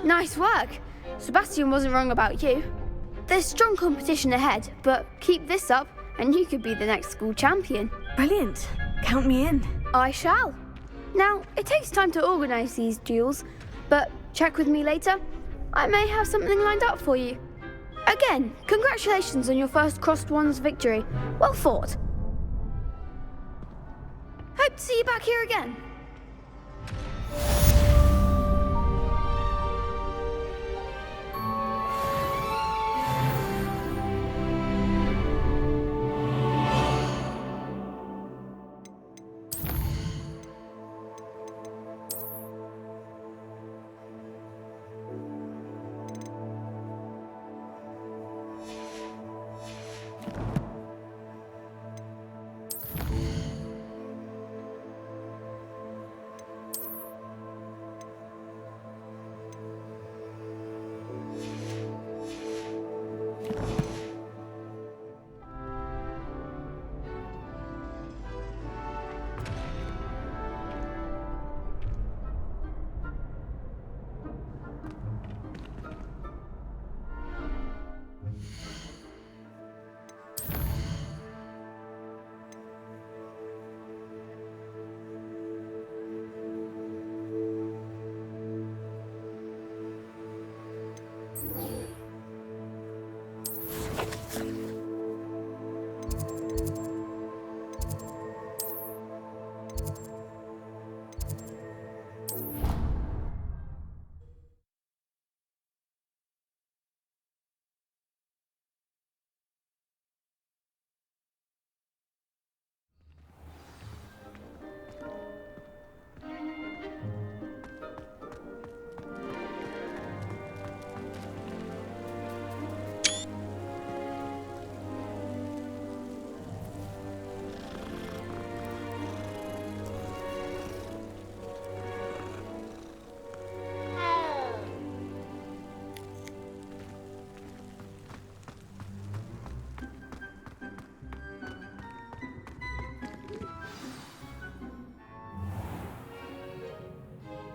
Nice work. Sebastian wasn't wrong about you. There's strong competition ahead, but keep this up and you could be the next school champion. Brilliant. Count me in. I shall. Now, it takes time to organise these duels, but check with me later. I may have something lined up for you. Again, congratulations on your first crossed wands victory. Well fought. Hope to see you back here again.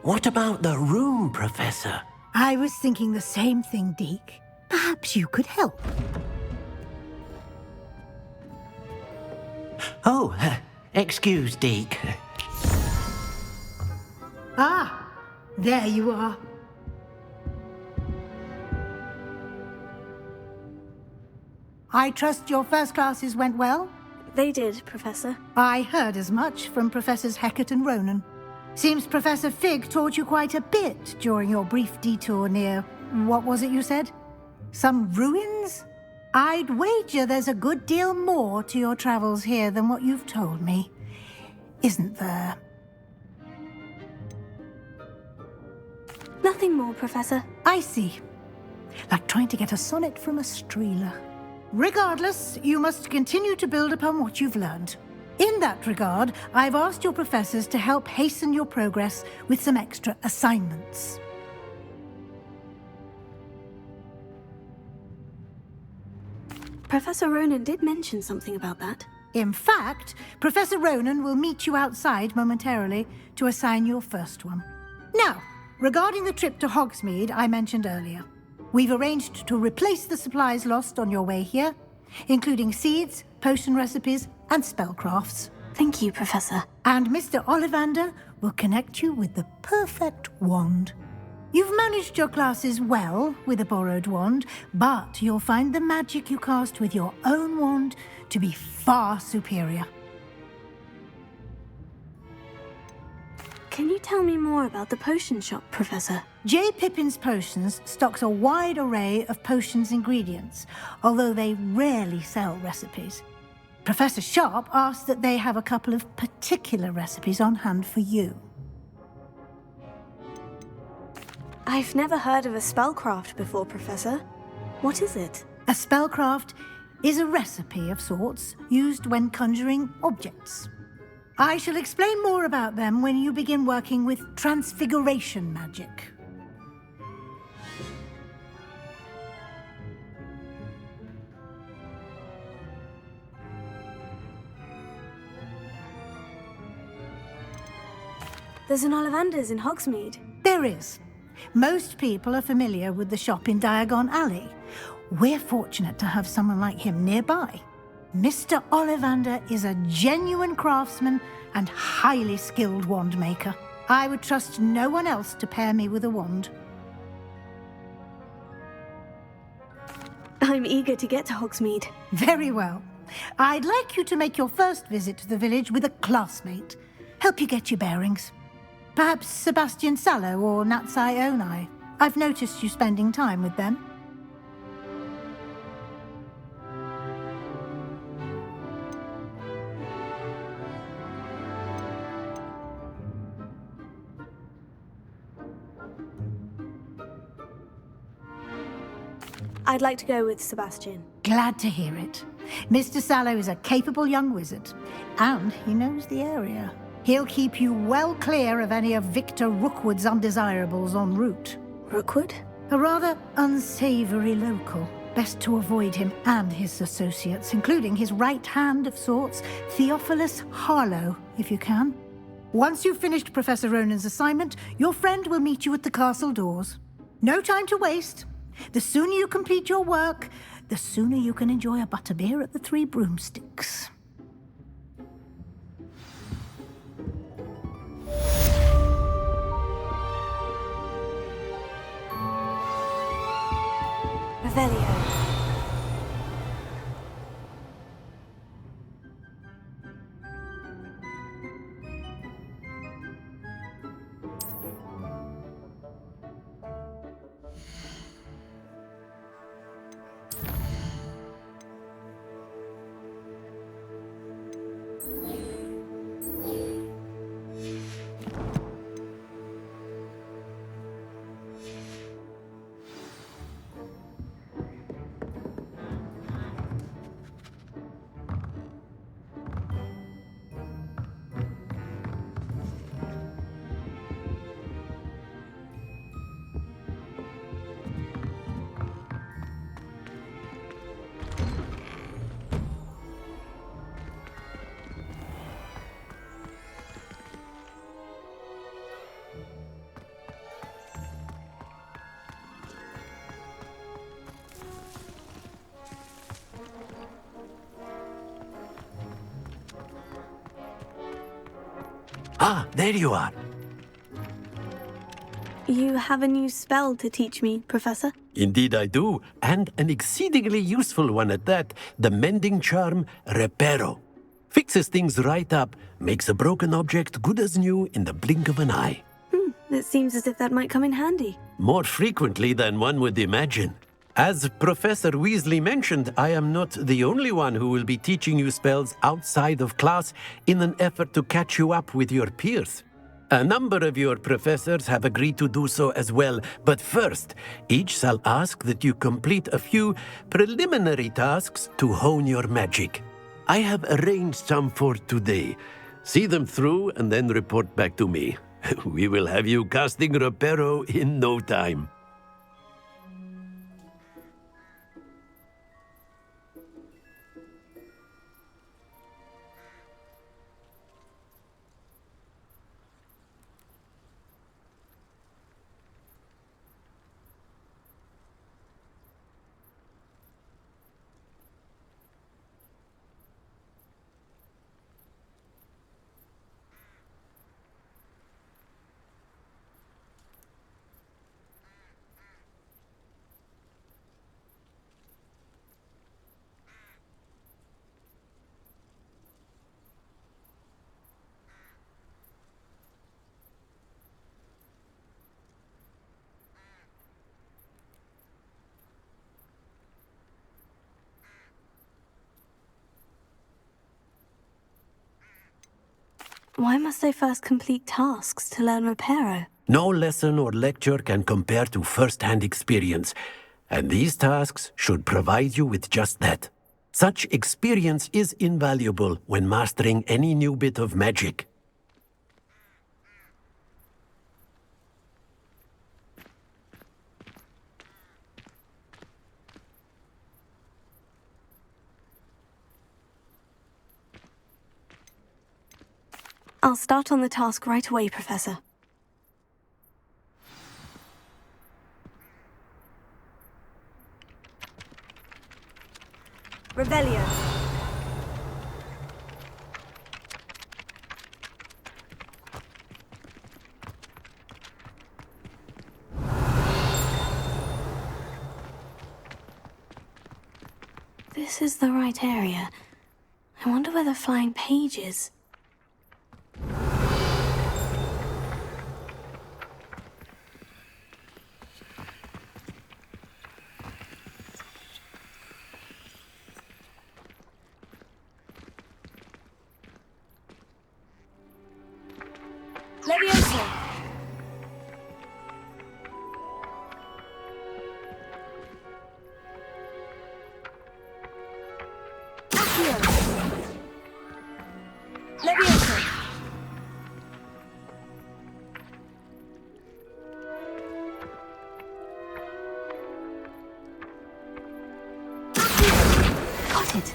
What about the room, Professor? I was thinking the same thing, Deke. Perhaps you could help. Oh, excuse, Deke. Ah, there you are. I trust your first classes went well? They did, Professor. I heard as much from Professors Hecat and Ronan. Seems Professor Fig taught you quite a bit during your brief detour near... what was it you said? Some ruins? I'd wager there's a good deal more to your travels here than what you've told me. Isn't there? Nothing more, Professor. I see. Like trying to get a sonnet from a streeler. Regardless, you must continue to build upon what you've learned. In that regard, I've asked your professors to help hasten your progress with some extra assignments. Professor Ronan did mention something about that. In fact, Professor Ronan will meet you outside momentarily to assign your first one. Now, regarding the trip to Hogsmeade I mentioned earlier, we've arranged to replace the supplies lost on your way here, including seeds, potion recipes, and spellcrafts. Thank you, Professor. And Mr. Ollivander will connect you with the perfect wand. You've managed your classes well with a borrowed wand, but you'll find the magic you cast with your own wand to be far superior. Can you tell me more about the potion shop, Professor? J. Pippin's Potions stocks a wide array of potions ingredients, although they rarely sell recipes. Professor Sharp asked that they have a couple of particular recipes on hand for you. I've never heard of a spellcraft before, Professor. What is it? A spellcraft is a recipe of sorts used when conjuring objects. I shall explain more about them when you begin working with transfiguration magic. There's an Ollivander's in Hogsmeade. There is. Most people are familiar with the shop in Diagon Alley. We're fortunate to have someone like him nearby. Mr. Ollivander is a genuine craftsman and highly skilled wand maker. I would trust no one else to pair me with a wand. I'm eager to get to Hogsmeade. Very well. I'd like you to make your first visit to the village with a classmate. Help you get your bearings. Perhaps Sebastian Sallow or Natsai Onai. I've noticed you spending time with them. I'd like to go with Sebastian. Glad to hear it. Mr. Sallow is a capable young wizard, and he knows the area. He'll keep you well clear of any of Victor Rookwood's undesirables en route. Rookwood? A rather unsavory local. Best to avoid him and his associates, including his right hand of sorts, Theophilus Harlow, if you can. Once you've finished Professor Ronan's assignment, your friend will meet you at the castle doors. No time to waste. The sooner you complete your work, the sooner you can enjoy a butterbeer at the Three Broomsticks. Revelio. Ah, there you are. You have a new spell to teach me, Professor? Indeed I do, and an exceedingly useful one at that. The mending charm, Reparo. Fixes things right up, makes a broken object good as new in the blink of an eye. It seems as if that might come in handy. More frequently than one would imagine. As Professor Weasley mentioned, I am not the only one who will be teaching you spells outside of class in an effort to catch you up with your peers. A number of your professors have agreed to do so as well, but first, each shall ask that you complete a few preliminary tasks to hone your magic. I have arranged some for today. See them through and then report back to me. We will have you casting Reparo in no time. Why must I first complete tasks to learn Reparo? No lesson or lecture can compare to first-hand experience, and these tasks should provide you with just that. Such experience is invaluable when mastering any new bit of magic. I'll start on the task right away, Professor. Revelio. This is the right area. I wonder where the flying page is. Levioso. Accio. Levioso. Got it.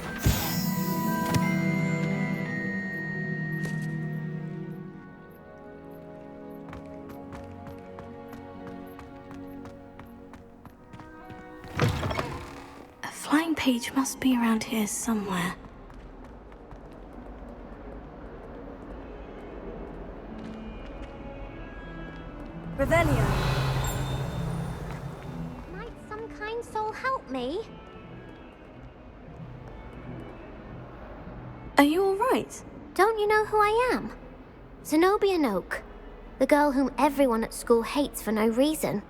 A flying page must be around here somewhere. Revelio. Might some kind soul help me? Are you all right? Don't you know who I am? Zenobia Noak, the girl whom everyone at school hates for no reason.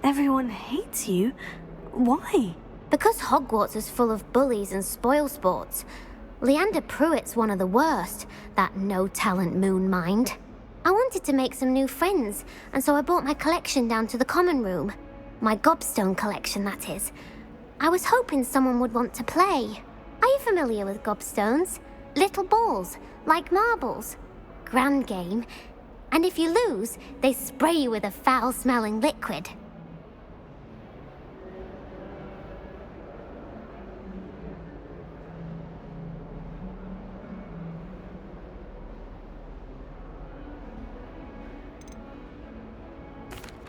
Everyone hates you. Why? Because Hogwarts is full of bullies and spoilsports. Leander Pruitt's one of the worst, that no-talent moon mind. I wanted to make some new friends, and so I brought my collection down to the common room. My gobstone collection, that is. I was hoping someone would want to play. Are you familiar with gobstones? Little balls, like marbles. Grand game. And if you lose, they spray you with a foul-smelling liquid.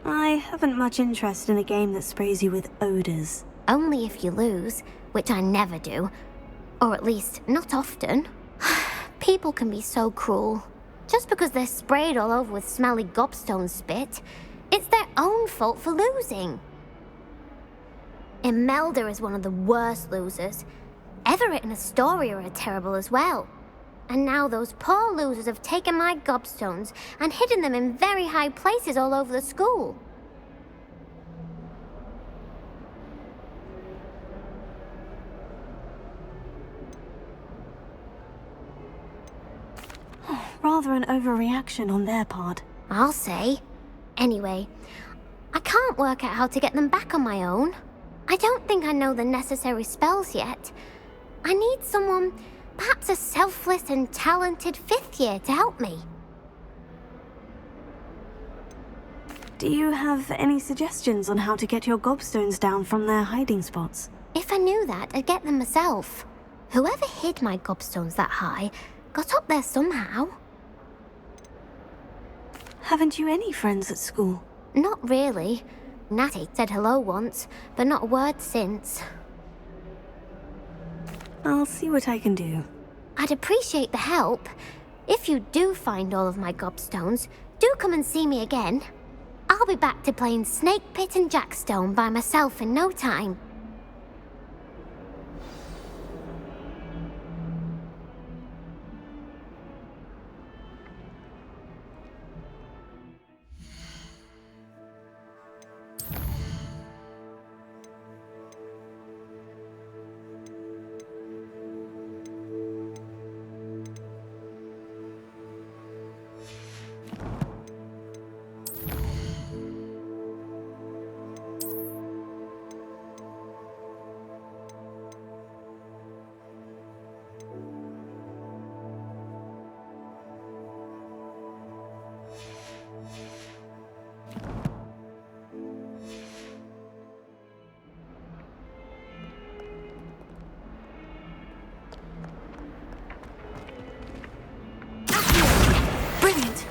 I haven't much interest in a game that sprays you with odors. Only if you lose, which I never do. Or at least, not often. People can be so cruel. Just because they're sprayed all over with smelly gobstone spit, it's their own fault for losing. Imelda is one of the worst losers. Everett and Astoria are terrible as well. And now those poor losers have taken my gobstones and hidden them in very high places all over the school. Rather an overreaction on their part. I'll say. Anyway, I can't work out how to get them back on my own. I don't think I know the necessary spells yet. I need someone, perhaps a selfless and talented 5th year to help me. Do you have any suggestions on how to get your gobstones down from their hiding spots? If I knew that, I'd get them myself. Whoever hid my gobstones that high got up there somehow. Haven't you any friends at school? Not really. Natty said hello once, but not a word since. I'll see what I can do. I'd appreciate the help. If you do find all of my gobstones, do come and see me again. I'll be back to playing Snake Pit and Jackstone by myself in no time. Brilliant!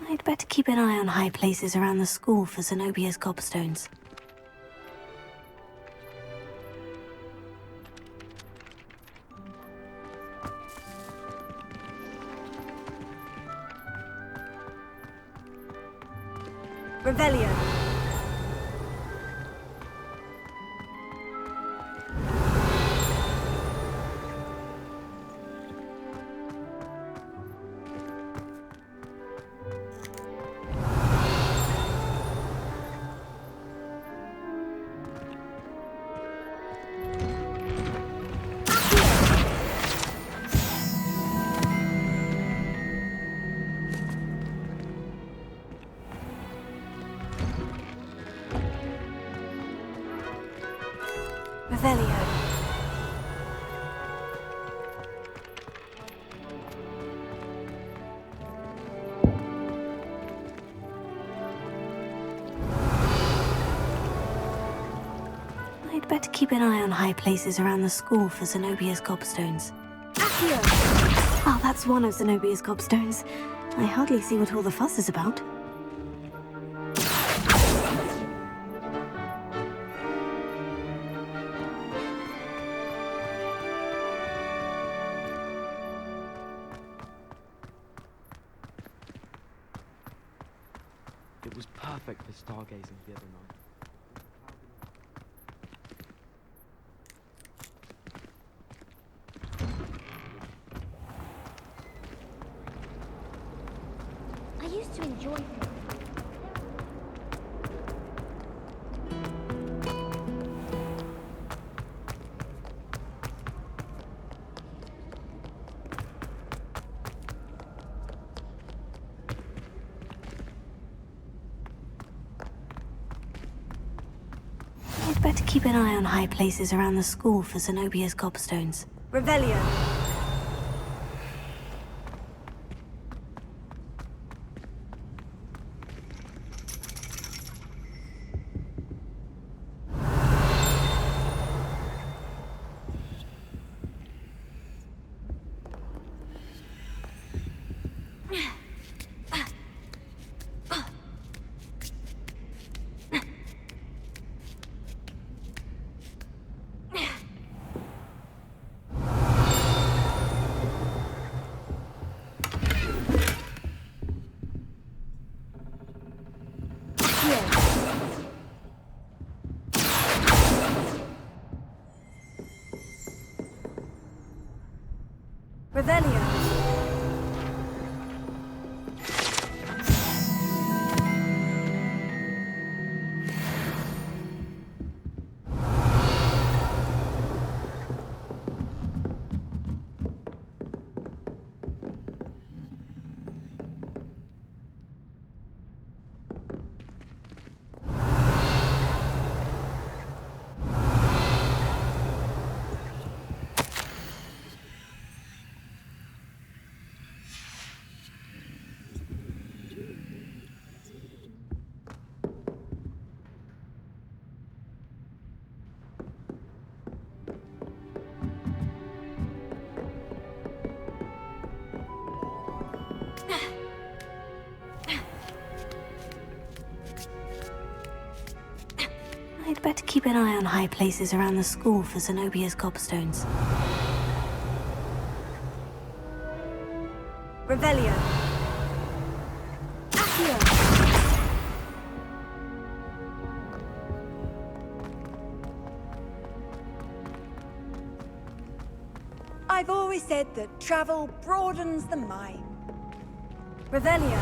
I'd better keep an eye on high places around the school for Zenobia's gobstones. Revelio. Revelio. I'd better keep an eye on high places around the school for Zenobia's gobstones. Accio! Oh, that's one of Zenobia's gobstones. I hardly see what all the fuss is about. It was perfect for stargazing the other night. I used to enjoy them. I'd better keep an eye on high places around the school for Zenobia's gobstones. Revelio. Revelio. I'd better keep an eye on high places around the school for Zenobia's gobstones. Revelio. Accio. I've always said that travel broadens the mind. Revelio.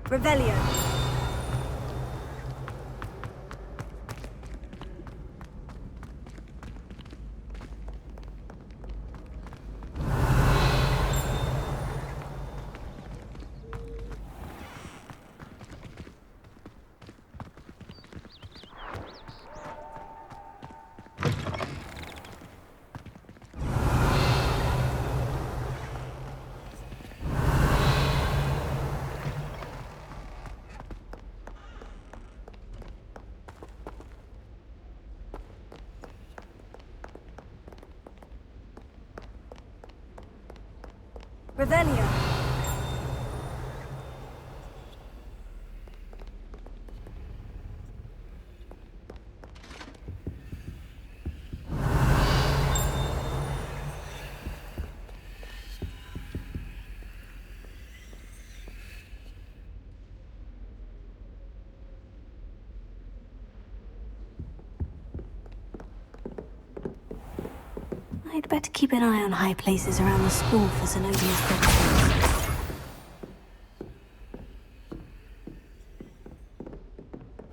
Revelio. Revelio. I'd better keep an eye on high places around the school for Zenobia's gobstones.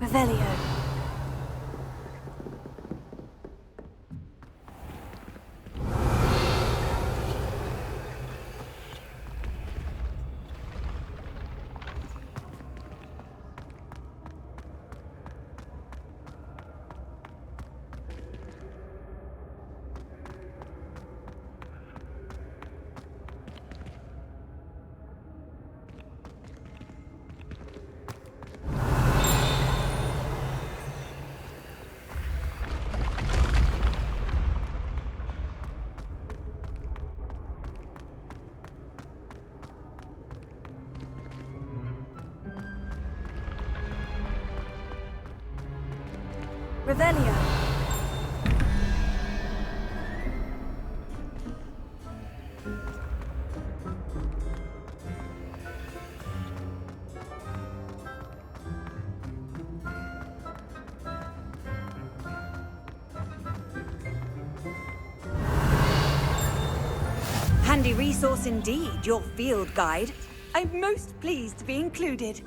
Revelio. Revelio. Handy resource indeed, your field guide. I'm most pleased to be included.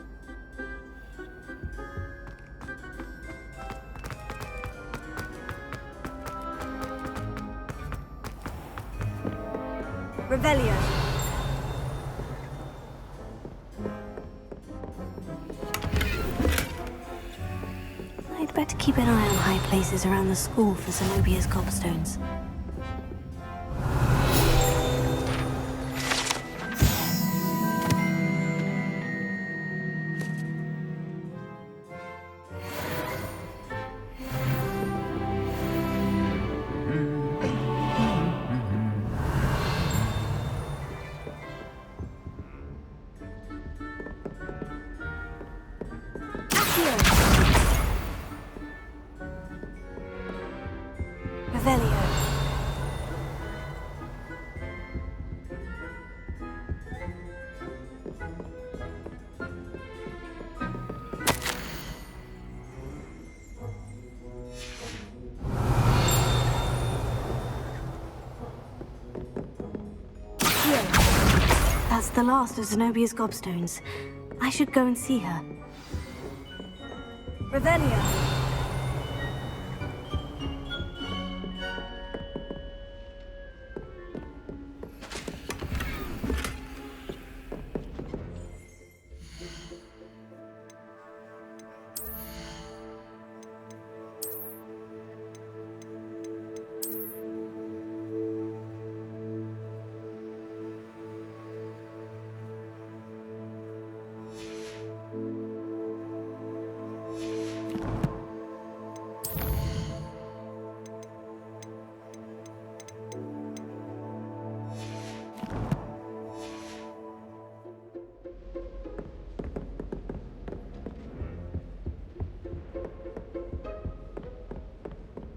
Revelio. I'd better keep an eye on high places around the school for Zenobia's gobstones. Revelio. That's the last of Zenobia's gobstones. I should go and see her. Revelio.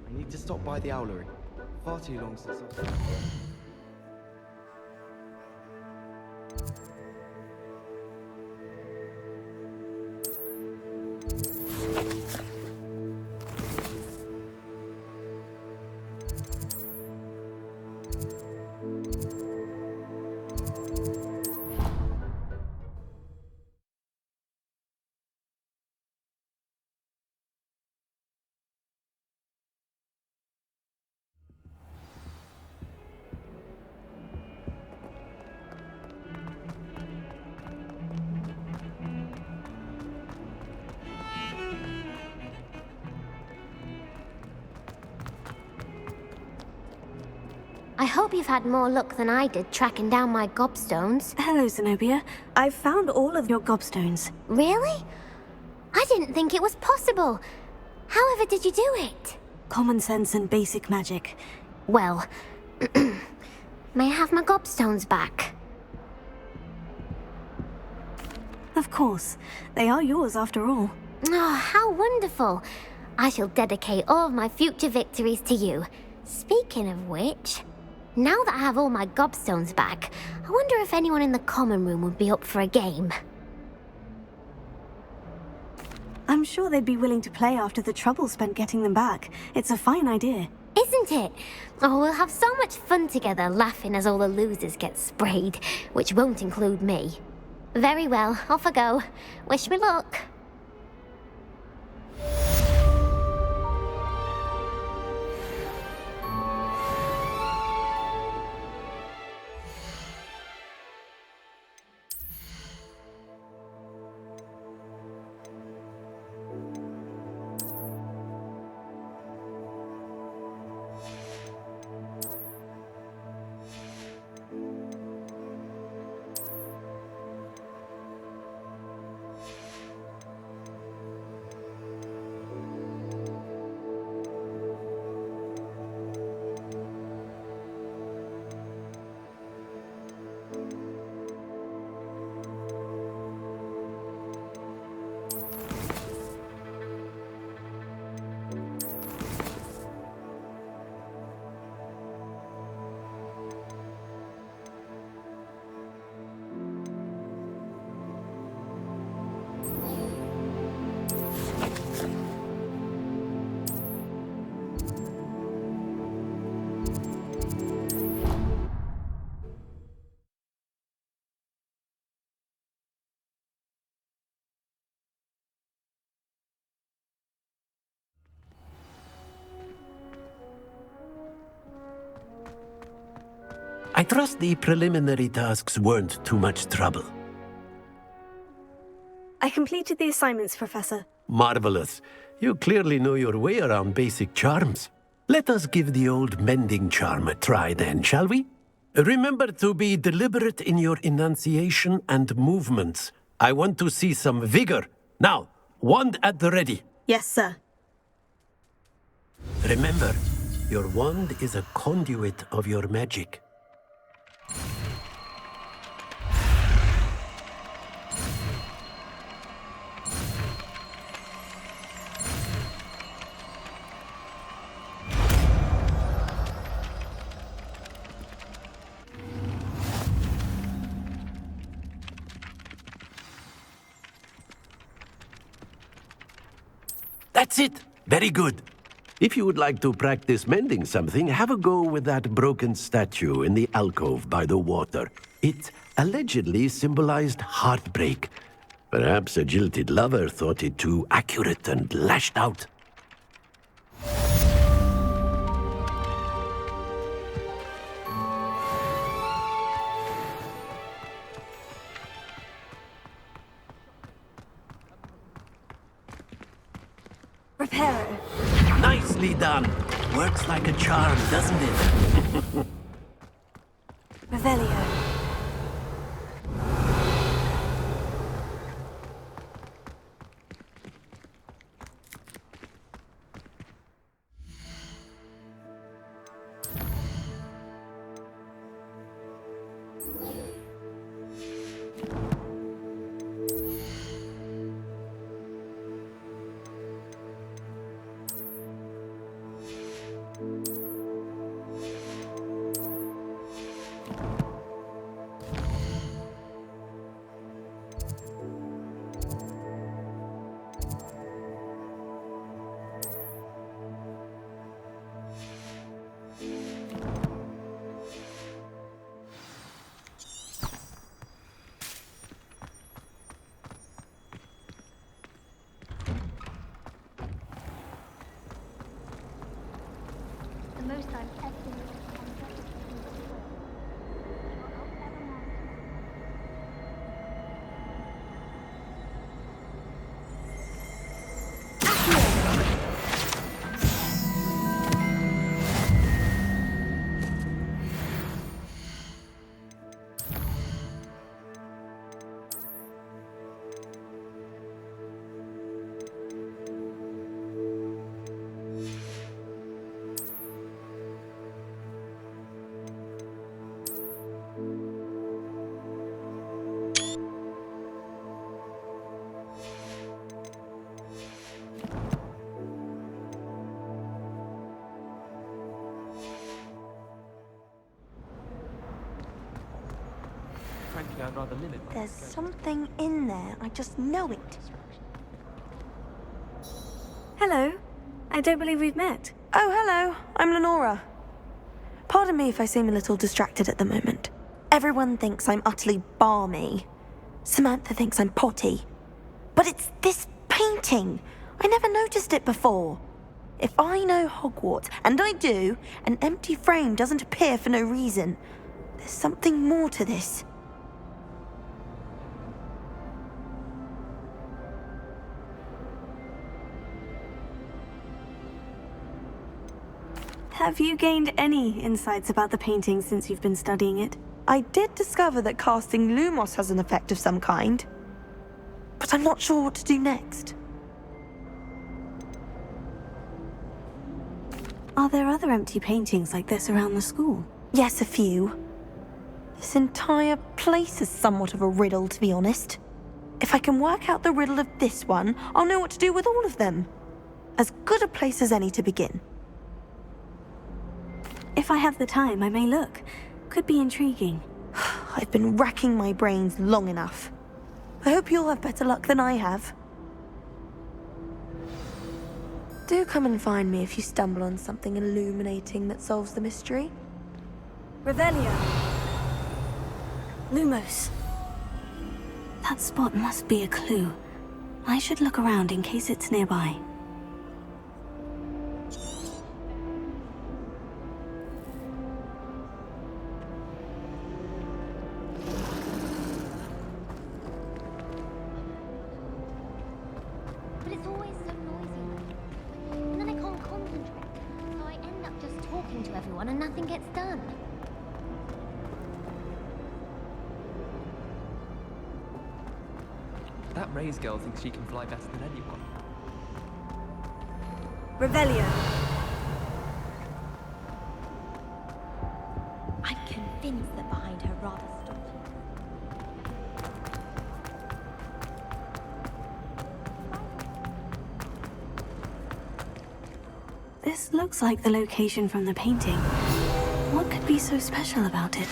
I need to stop by the owlery. Far too long since I've... I hope you've had more luck than I did tracking down my gobstones. Hello, Zenobia. I've found all of your gobstones. Really? I didn't think it was possible. However did you do it? Common sense and basic magic. Well, may I have my gobstones back? Of course. They are yours after all. Oh, how wonderful. I shall dedicate all of my future victories to you. Speaking of which, now that I have all my gobstones back, I wonder if anyone in the common room would be up for a game. I'm sure they'd be willing to play after the trouble spent getting them back. It's a fine idea. Isn't it? Oh, we'll have so much fun together laughing as all the losers get sprayed, which won't include me. Very well, off I go. Wish me luck. I trust the preliminary tasks weren't too much trouble. I completed the assignments, Professor. Marvelous. You clearly know your way around basic charms. Let us give the old mending charm a try then, shall we? Remember to be deliberate in your enunciation and movements. I want to see some vigor. Now, wand at the ready. Yes, sir. Remember, your wand is a conduit of your magic. That's it. Very good. If you would like to practice mending something, have a go with that broken statue in the alcove by the water. It allegedly symbolized heartbreak. Perhaps a jilted lover thought it too accurate and lashed out. Reparo. Nicely done. Works like a charm, doesn't it? Revelio. The most I've ever been able to Frankly, I'd rather limit my... There's something in there. I just know it. Hello. I don't believe we've met. Oh, hello. I'm Lenora. Pardon me if I seem a little distracted at the moment. Everyone thinks I'm utterly balmy. Samantha thinks I'm potty. But it's this painting. I never noticed it before. If I know Hogwarts, and I do, an empty frame doesn't appear for no reason. There's something more to this. Have you gained any insights about the painting since you've been studying it? I did discover that casting Lumos has an effect of some kind. But I'm not sure what to do next. Are there other empty paintings like this around the school? Yes, a few. This entire place is somewhat of a riddle, to be honest. If I can work out the riddle of this one, I'll know what to do with all of them. As good a place as any to begin. If I have the time, I may look. Could be intriguing. I've been racking my brains long enough. I hope you'll have better luck than I have. Do come and find me if you stumble on something illuminating that solves the mystery. Revelio. Lumos. That spot must be a clue. I should look around in case it's nearby. everyone and nothing gets done. That Ray's girl thinks she can fly better than anyone. Revelio. I'm convinced that behind her rather stodgy. This looks like the location from the painting. What could be so special about it?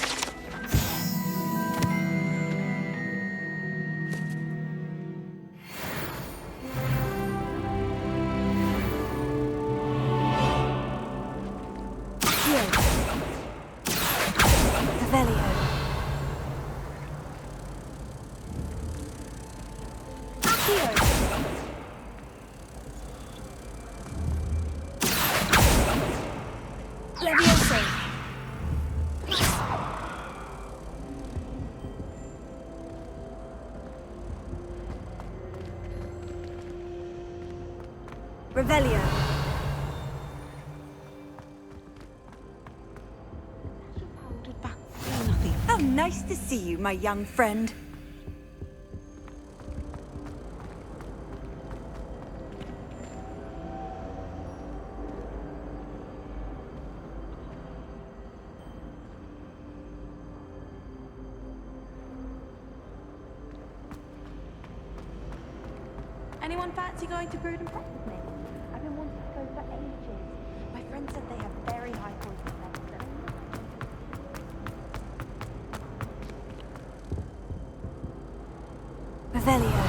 Revelio. How nice to see you, my young friend. Anyone fancy going to Brood and Pet with me? I've been wanting to go for ages. My friend said they have very high quality pets there. Revelio.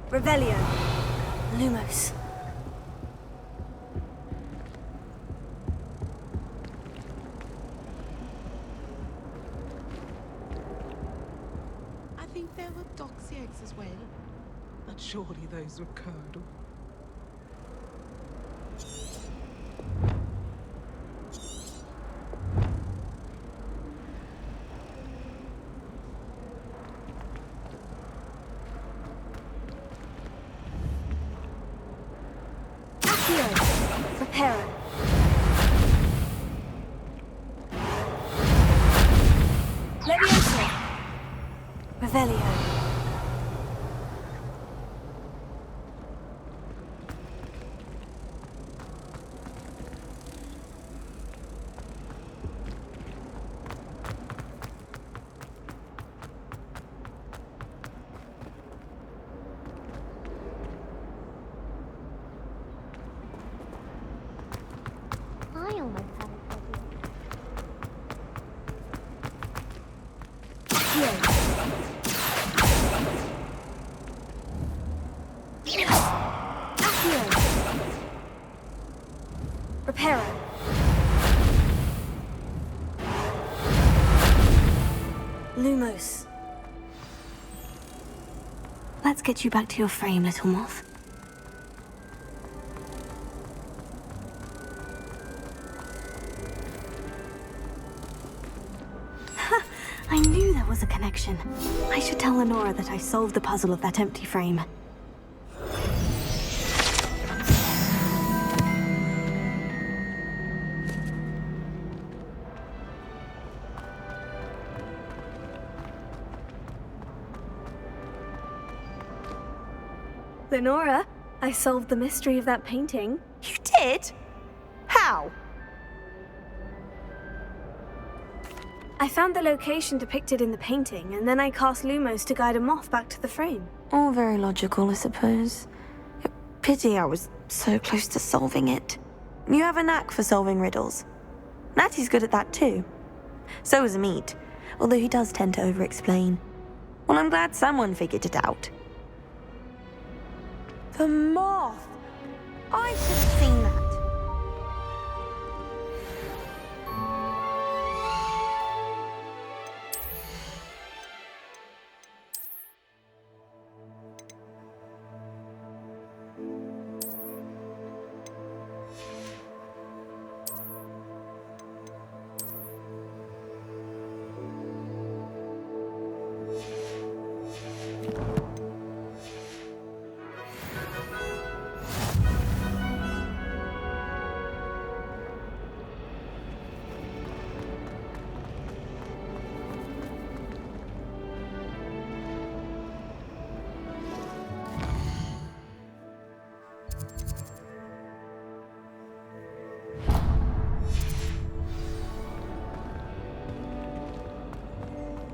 Revelio. Lumos. I think there were doxy eggs as well, but surely those were curdle. Prepare. Leviosa. Revelio. I almost had it. Prepare. Lumos. Let's get you back to your frame, little moth. I knew there was a connection. I should tell Lenora that I solved the puzzle of that empty frame. Lenora, I solved the mystery of that painting. You did? How? I found the location depicted in the painting, and then I cast Lumos to guide a moth back to the frame. All very logical, I suppose. Pity I was so close to solving it. You have a knack for solving riddles. Natty's good at that too. So is Amit, although he does tend to over-explain. Well, I'm glad someone figured it out. The moth! I should have seen that.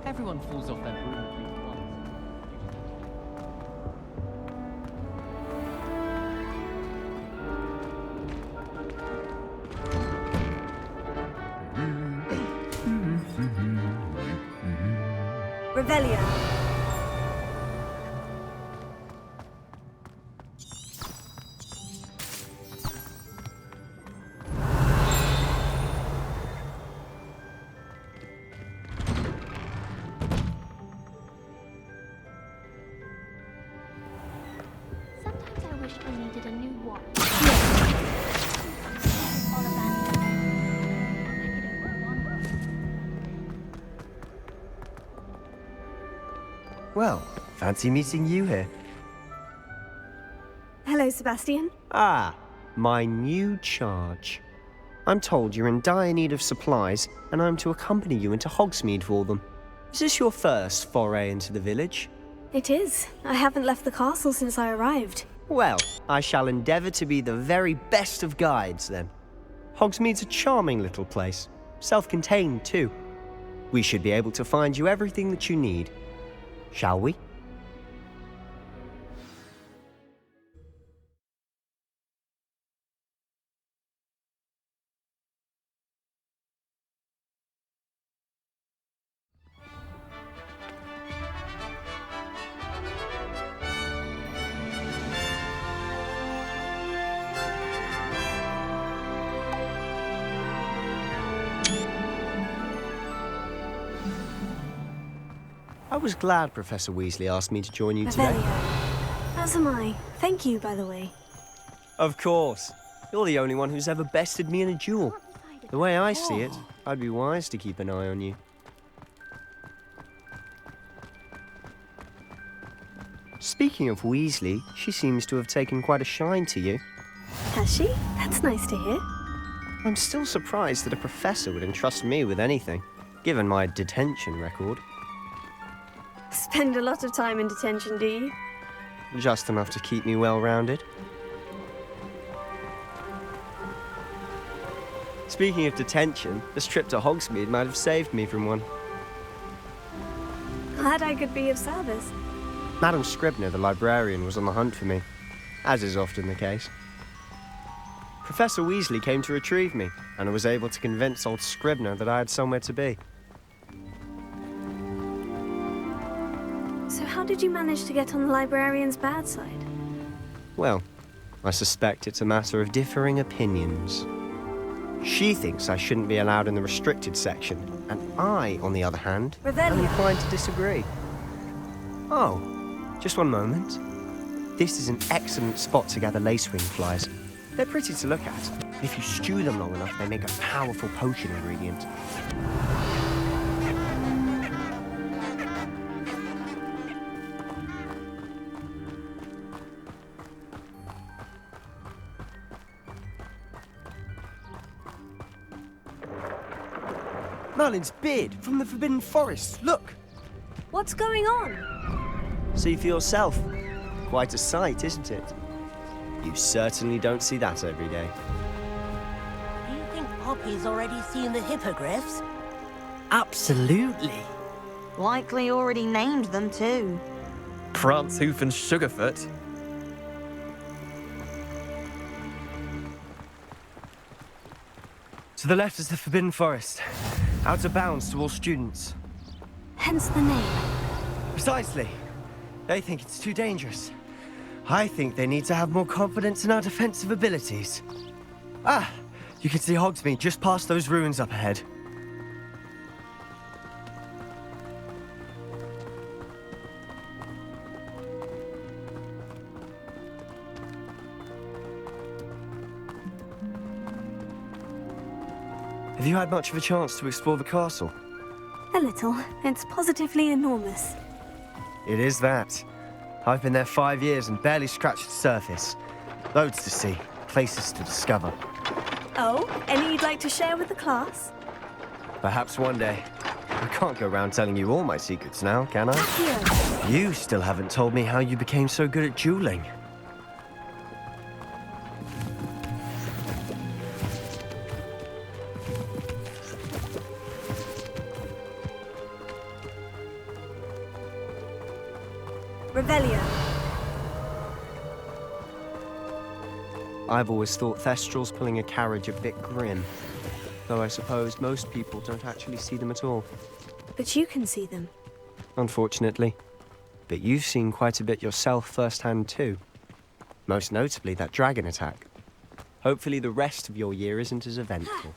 Everyone falls off their broom at least once. Revelio. Sometimes I wish I needed a new watch. Well, fancy meeting you here. Hello, Sebastian. Ah, my new charge. I'm told you're in dire need of supplies, and I'm to accompany you into Hogsmeade for them. Is this your first foray into the village? It is. I haven't left the castle since I arrived. Well, I shall endeavour to be the very best of guides, then. Hogsmeade's a charming little place, self-contained too. We should be able to find you everything that you need. Shall we? I was glad Professor Weasley asked me to join you today. As am I. Thank you, by the way. Of course. You're the only one who's ever bested me in a duel. The way I see it, I'd be wise to keep an eye on you. Speaking of Weasley, she seems to have taken quite a shine to you. Has she? That's nice to hear. I'm still surprised that a professor would entrust me with anything, given my detention record. Spend a lot of time in detention, do you? Just enough to keep me well-rounded. Speaking of detention, this trip to Hogsmeade might have saved me from one. Glad I could be of service. Madam Scribner, the librarian, was on the hunt for me, as is often the case. Professor Weasley came to retrieve me, and I was able to convince old Scribner that I had somewhere to be. So how did you manage to get on the librarian's bad side? Well, I suspect it's a matter of differing opinions. She thinks I shouldn't be allowed in the restricted section, and I, on the other hand, am inclined to disagree. Oh, just one moment. This is an excellent spot to gather lacewing flies. They're pretty to look at. If you stew them long enough, they make a powerful potion ingredient. Merlin's beard from the Forbidden Forest. Look! What's going on? See for yourself. Quite a sight, isn't it? You certainly don't see that every day. Do you think Poppy's already seen the hippogriffs? Absolutely. Likely already named them too. Prance, Hoof, and Sugarfoot. To the left is the Forbidden Forest. Out of bounds to all students. Hence the name. Precisely. They think it's too dangerous. I think they need to have more confidence in our defensive abilities. Ah, you can see Hogsmeade just past those ruins up ahead. Have you had much of a chance to explore the castle? A little. It's positively enormous. It is that. I've been there 5 years and barely scratched the surface. Loads to see, places to discover. Oh, any you'd like to share with the class? Perhaps one day. I can't go around telling you all my secrets now, can I? You still haven't told me how you became so good at dueling. Revelio. I've always thought Thestrals pulling a carriage a bit grim. Though I suppose most people don't actually see them at all. But you can see them. Unfortunately. But you've seen quite a bit yourself firsthand too. Most notably that dragon attack. Hopefully the rest of your year isn't as eventful.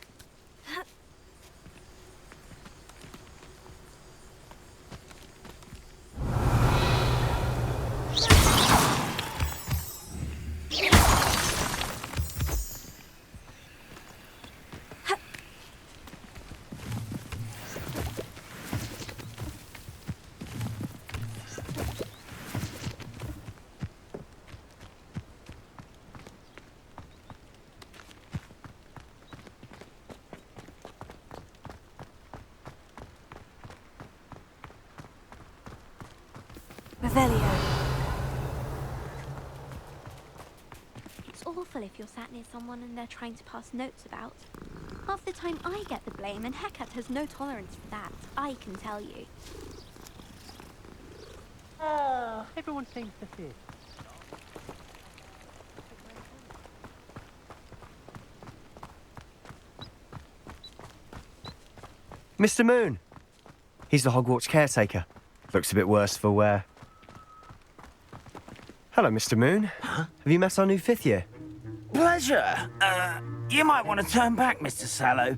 Revelio. It's awful if you're sat near someone and they're trying to pass notes about. Half the time I get the blame, and Hecate has no tolerance for that, I can tell you. Everyone seems to fit. Mr. Moon! He's the Hogwarts caretaker. Looks a bit worse for wear. Hello, Mr. Moon. Have you met our new 5th year? Pleasure. You might want to turn back, Mr. Sallow.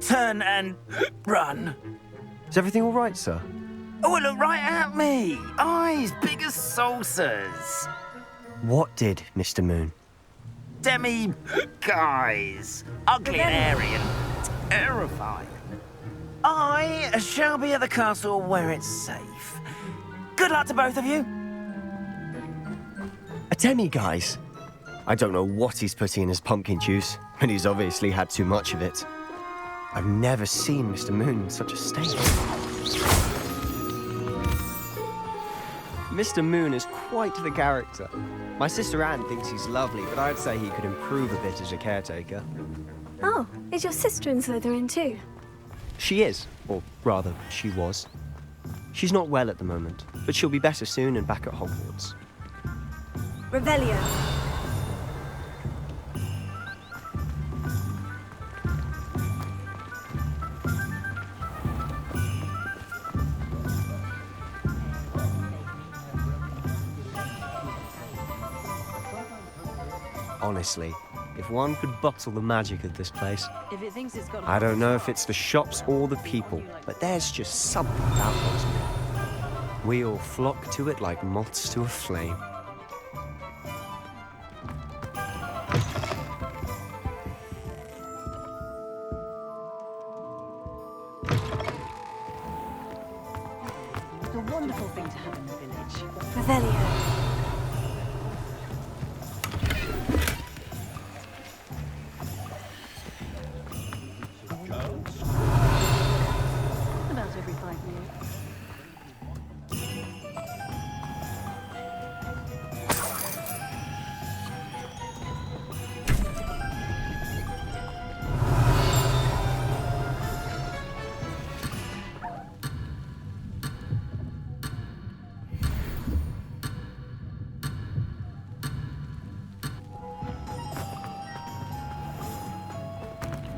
Turn and run. Is everything all right, sir? Oh, look right at me. Eyes big as saucers. What did, Mr. Moon? Guys. Ugly and airy and terrifying. I shall be at the castle where it's safe. Good luck to both of you. A demi-guise? I don't know what he's putting in his pumpkin juice, but he's obviously had too much of it. I've never seen Mr. Moon in such a state. Mr. Moon is quite the character. My sister Anne thinks he's lovely, but I'd say he could improve a bit as a caretaker. Oh, is your sister in Slytherin too? She is, or rather, she was. She's not well at the moment, but she'll be better soon and back at Hogwarts. Revelio. Honestly, if one could bottle the magic of this place. If it thinks it's got I don't know if it's the shops or the people, but there's just something about Hogsmeade. We all flock to it like moths to a flame. It's a wonderful thing to have in the village. Revelio. About every 5 minutes.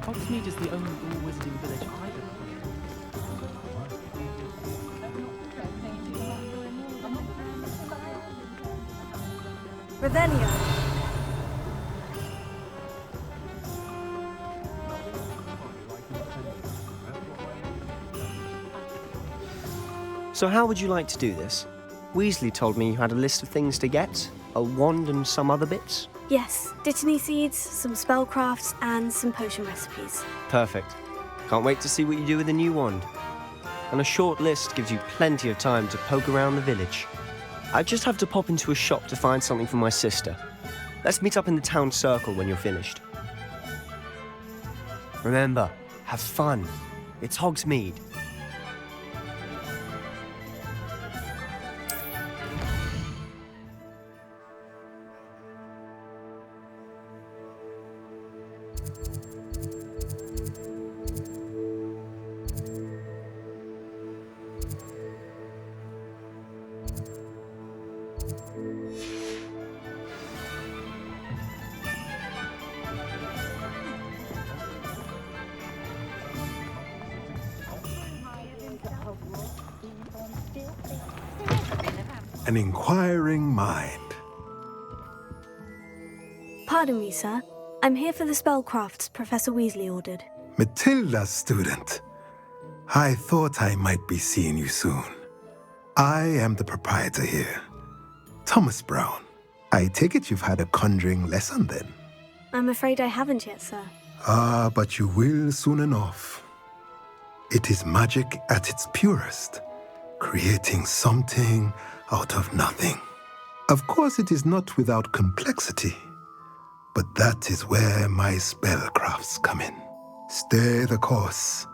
Hogsmeade is the only all-wizarding village I know Revelio. So how would you like to do this? Weasley told me you had a list of things to get, a wand and some other bits. Yes, dittany seeds, some spellcrafts, and some potion recipes. Perfect. Can't wait to see what you do with the new wand. And a short list gives you plenty of time to poke around the village. I just have to pop into a shop to find something for my sister. Let's meet up in the town circle when you're finished. Remember, have fun. It's Hogsmeade. An inquiring mind. Pardon me, sir. I'm here for the spellcrafts Professor Weasley ordered. Matilda's student. I thought I might be seeing you soon. I am the proprietor here, Thomas Brown. I take it you've had a conjuring lesson then? I'm afraid I haven't yet, sir. Ah, but you will soon enough. It is magic at its purest, creating something out of nothing. Of course, it is not without complexity, but that is where my spellcrafts come in. Stay the course,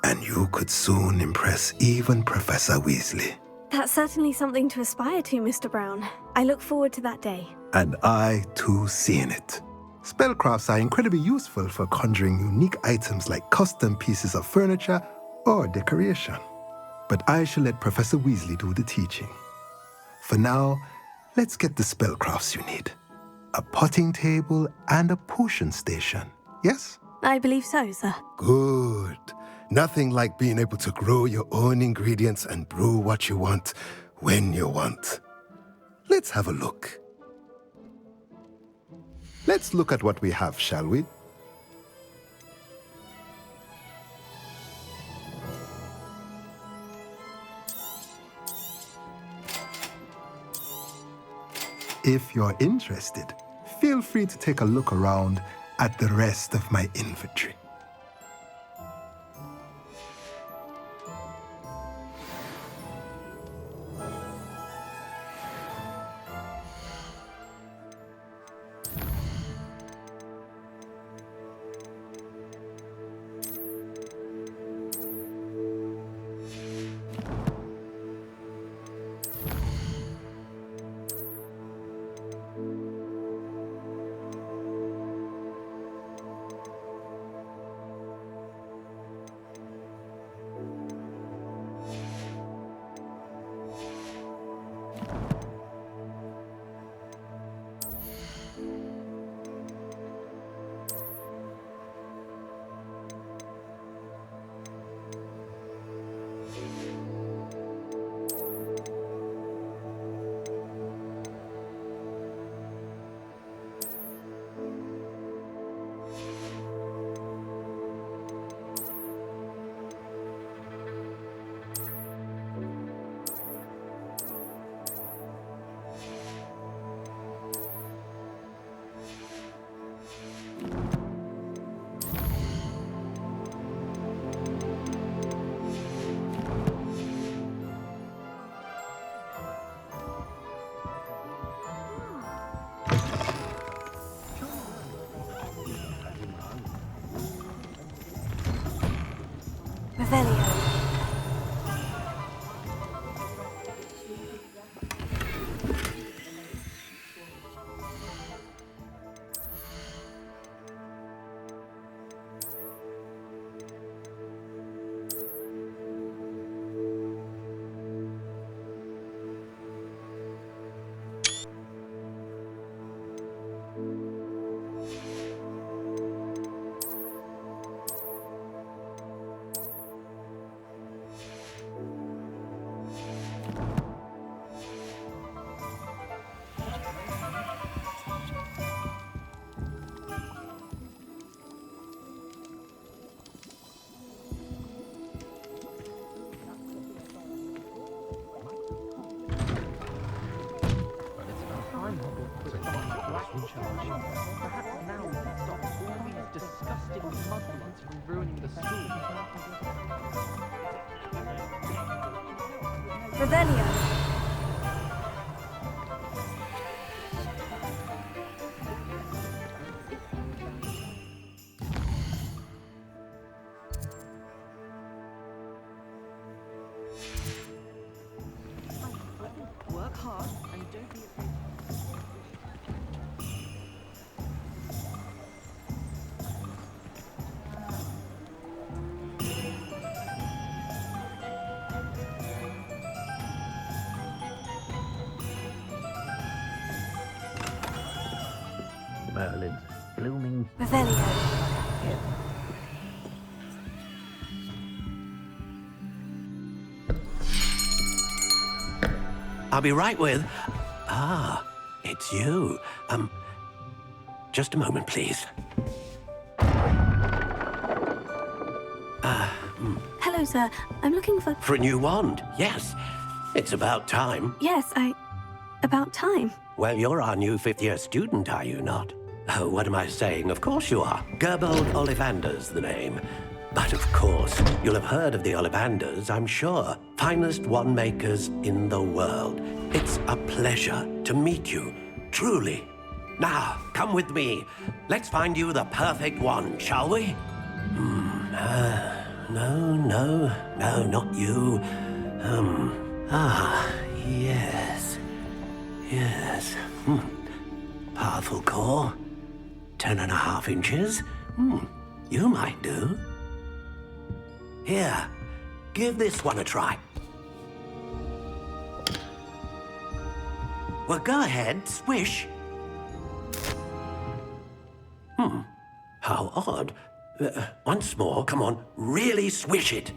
and you could soon impress even Professor Weasley. That's certainly something to aspire to, Mr. Brown. I look forward to that day. And I, too, seeing it. Spellcrafts are incredibly useful for conjuring unique items like custom pieces of furniture or decoration. But I shall let Professor Weasley do the teaching. For now, let's get the spellcrafts you need. A potting table and a potion station, yes? I believe so, sir. Good. Nothing like being able to grow your own ingredients and brew what you want, when you want. Let's have a look. Let's look at what we have, shall we? If you're interested, feel free to take a look around at the rest of my inventory. in charge. Perhaps now we can stop all these disgusting mudbloods from ruining the school. Revelio. Work hard and don't be afraid. Merlin's blooming. Revelio. I'll be right with... Ah, it's you. Just a moment, please. Hello, sir. I'm looking for... For a new wand, yes. It's about time. Yes, about time. Well, you're our new fifth-year student, are you not? Oh, what am I saying? Of course you are. Gerbold Ollivander's the name. But of course, you'll have heard of the Ollivanders, I'm sure. Finest wand makers in the world. It's a pleasure to meet you, truly. Now, come with me. Let's find you the perfect wand, shall we? No, not you. Yes. Powerful core. 10.5 inches. You might do. Here, give this one a try. Well, go ahead, swish. How odd. Once more, come on, really swish it.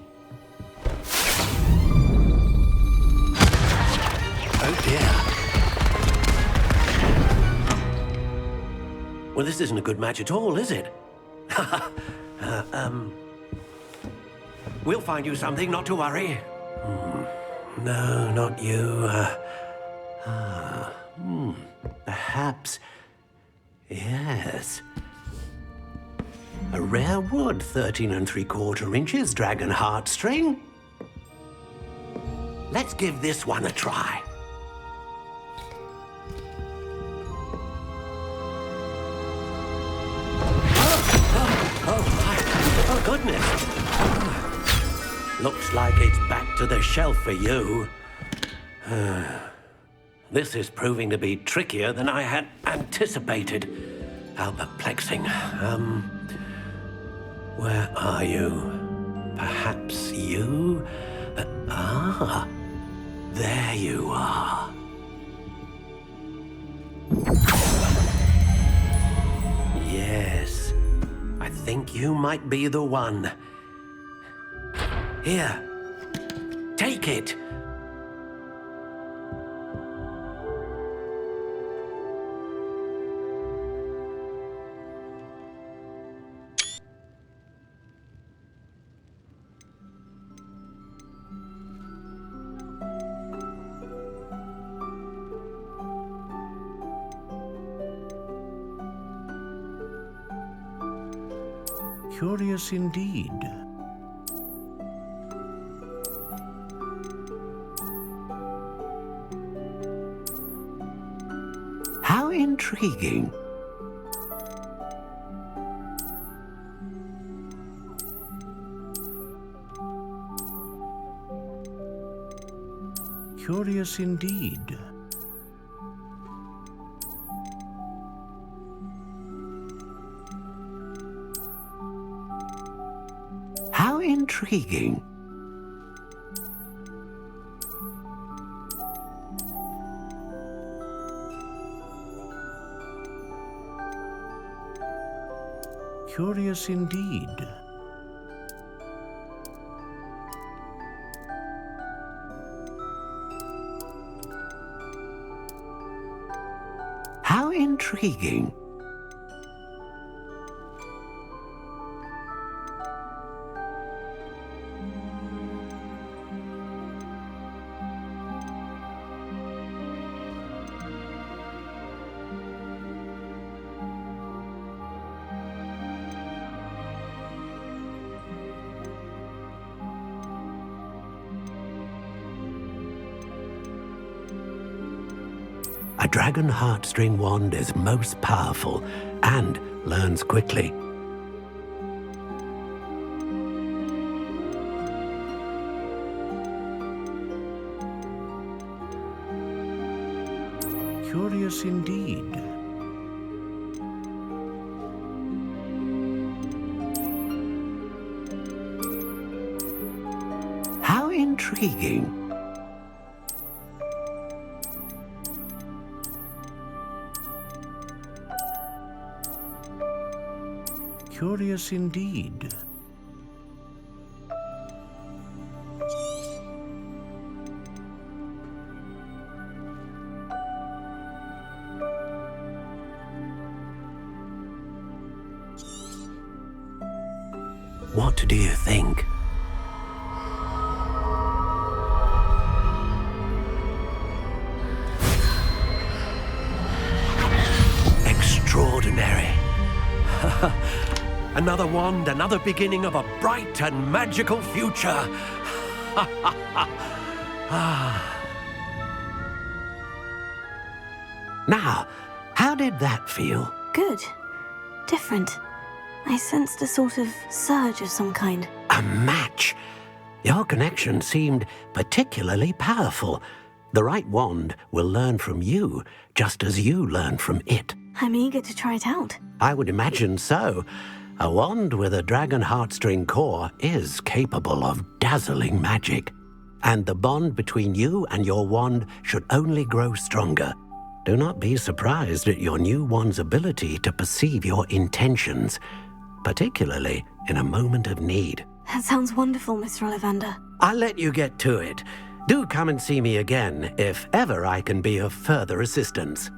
Oh dear. Well, this isn't a good match at all, is it? We'll find you something, not to worry. No, not you. Perhaps... Yes. A rare wood, 13 3/4 inches, dragon heartstring. Let's give this one a try. Oh, goodness. Looks like it's back to the shelf for you. This is proving to be trickier than I had anticipated. How perplexing. Where are you? Perhaps you? There you are. Yes, I think you might be the one. Here, take it. Curious indeed. How intriguing. Curious indeed. How intriguing. Curious indeed. How intriguing. A dragon heartstring wand is most powerful and learns quickly. Curious indeed. How intriguing. Curious indeed. What do you think? Extraordinary. Another wand, another beginning of a bright and magical future. Now, how did that feel? Good. Different. I sensed a sort of surge of some kind. A match. Your connection seemed particularly powerful. The right wand will learn from you, just as you learn from it. I'm eager to try it out. I would imagine so. A wand with a dragon heartstring core is capable of dazzling magic. And the bond between you and your wand should only grow stronger. Do not be surprised at your new wand's ability to perceive your intentions, particularly in a moment of need. That sounds wonderful, Mr. Ollivander. I'll let you get to it. Do come and see me again if ever I can be of further assistance.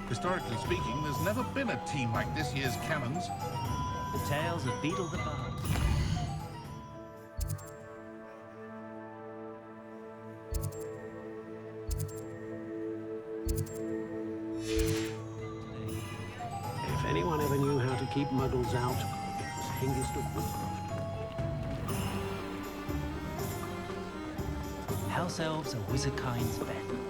Historically speaking, there's never been a team like this year's Cannons. The tales of Beetle the Bard. If anyone ever knew how to keep muggles out, youngest of Warcraft. House elves are wizardkind's best.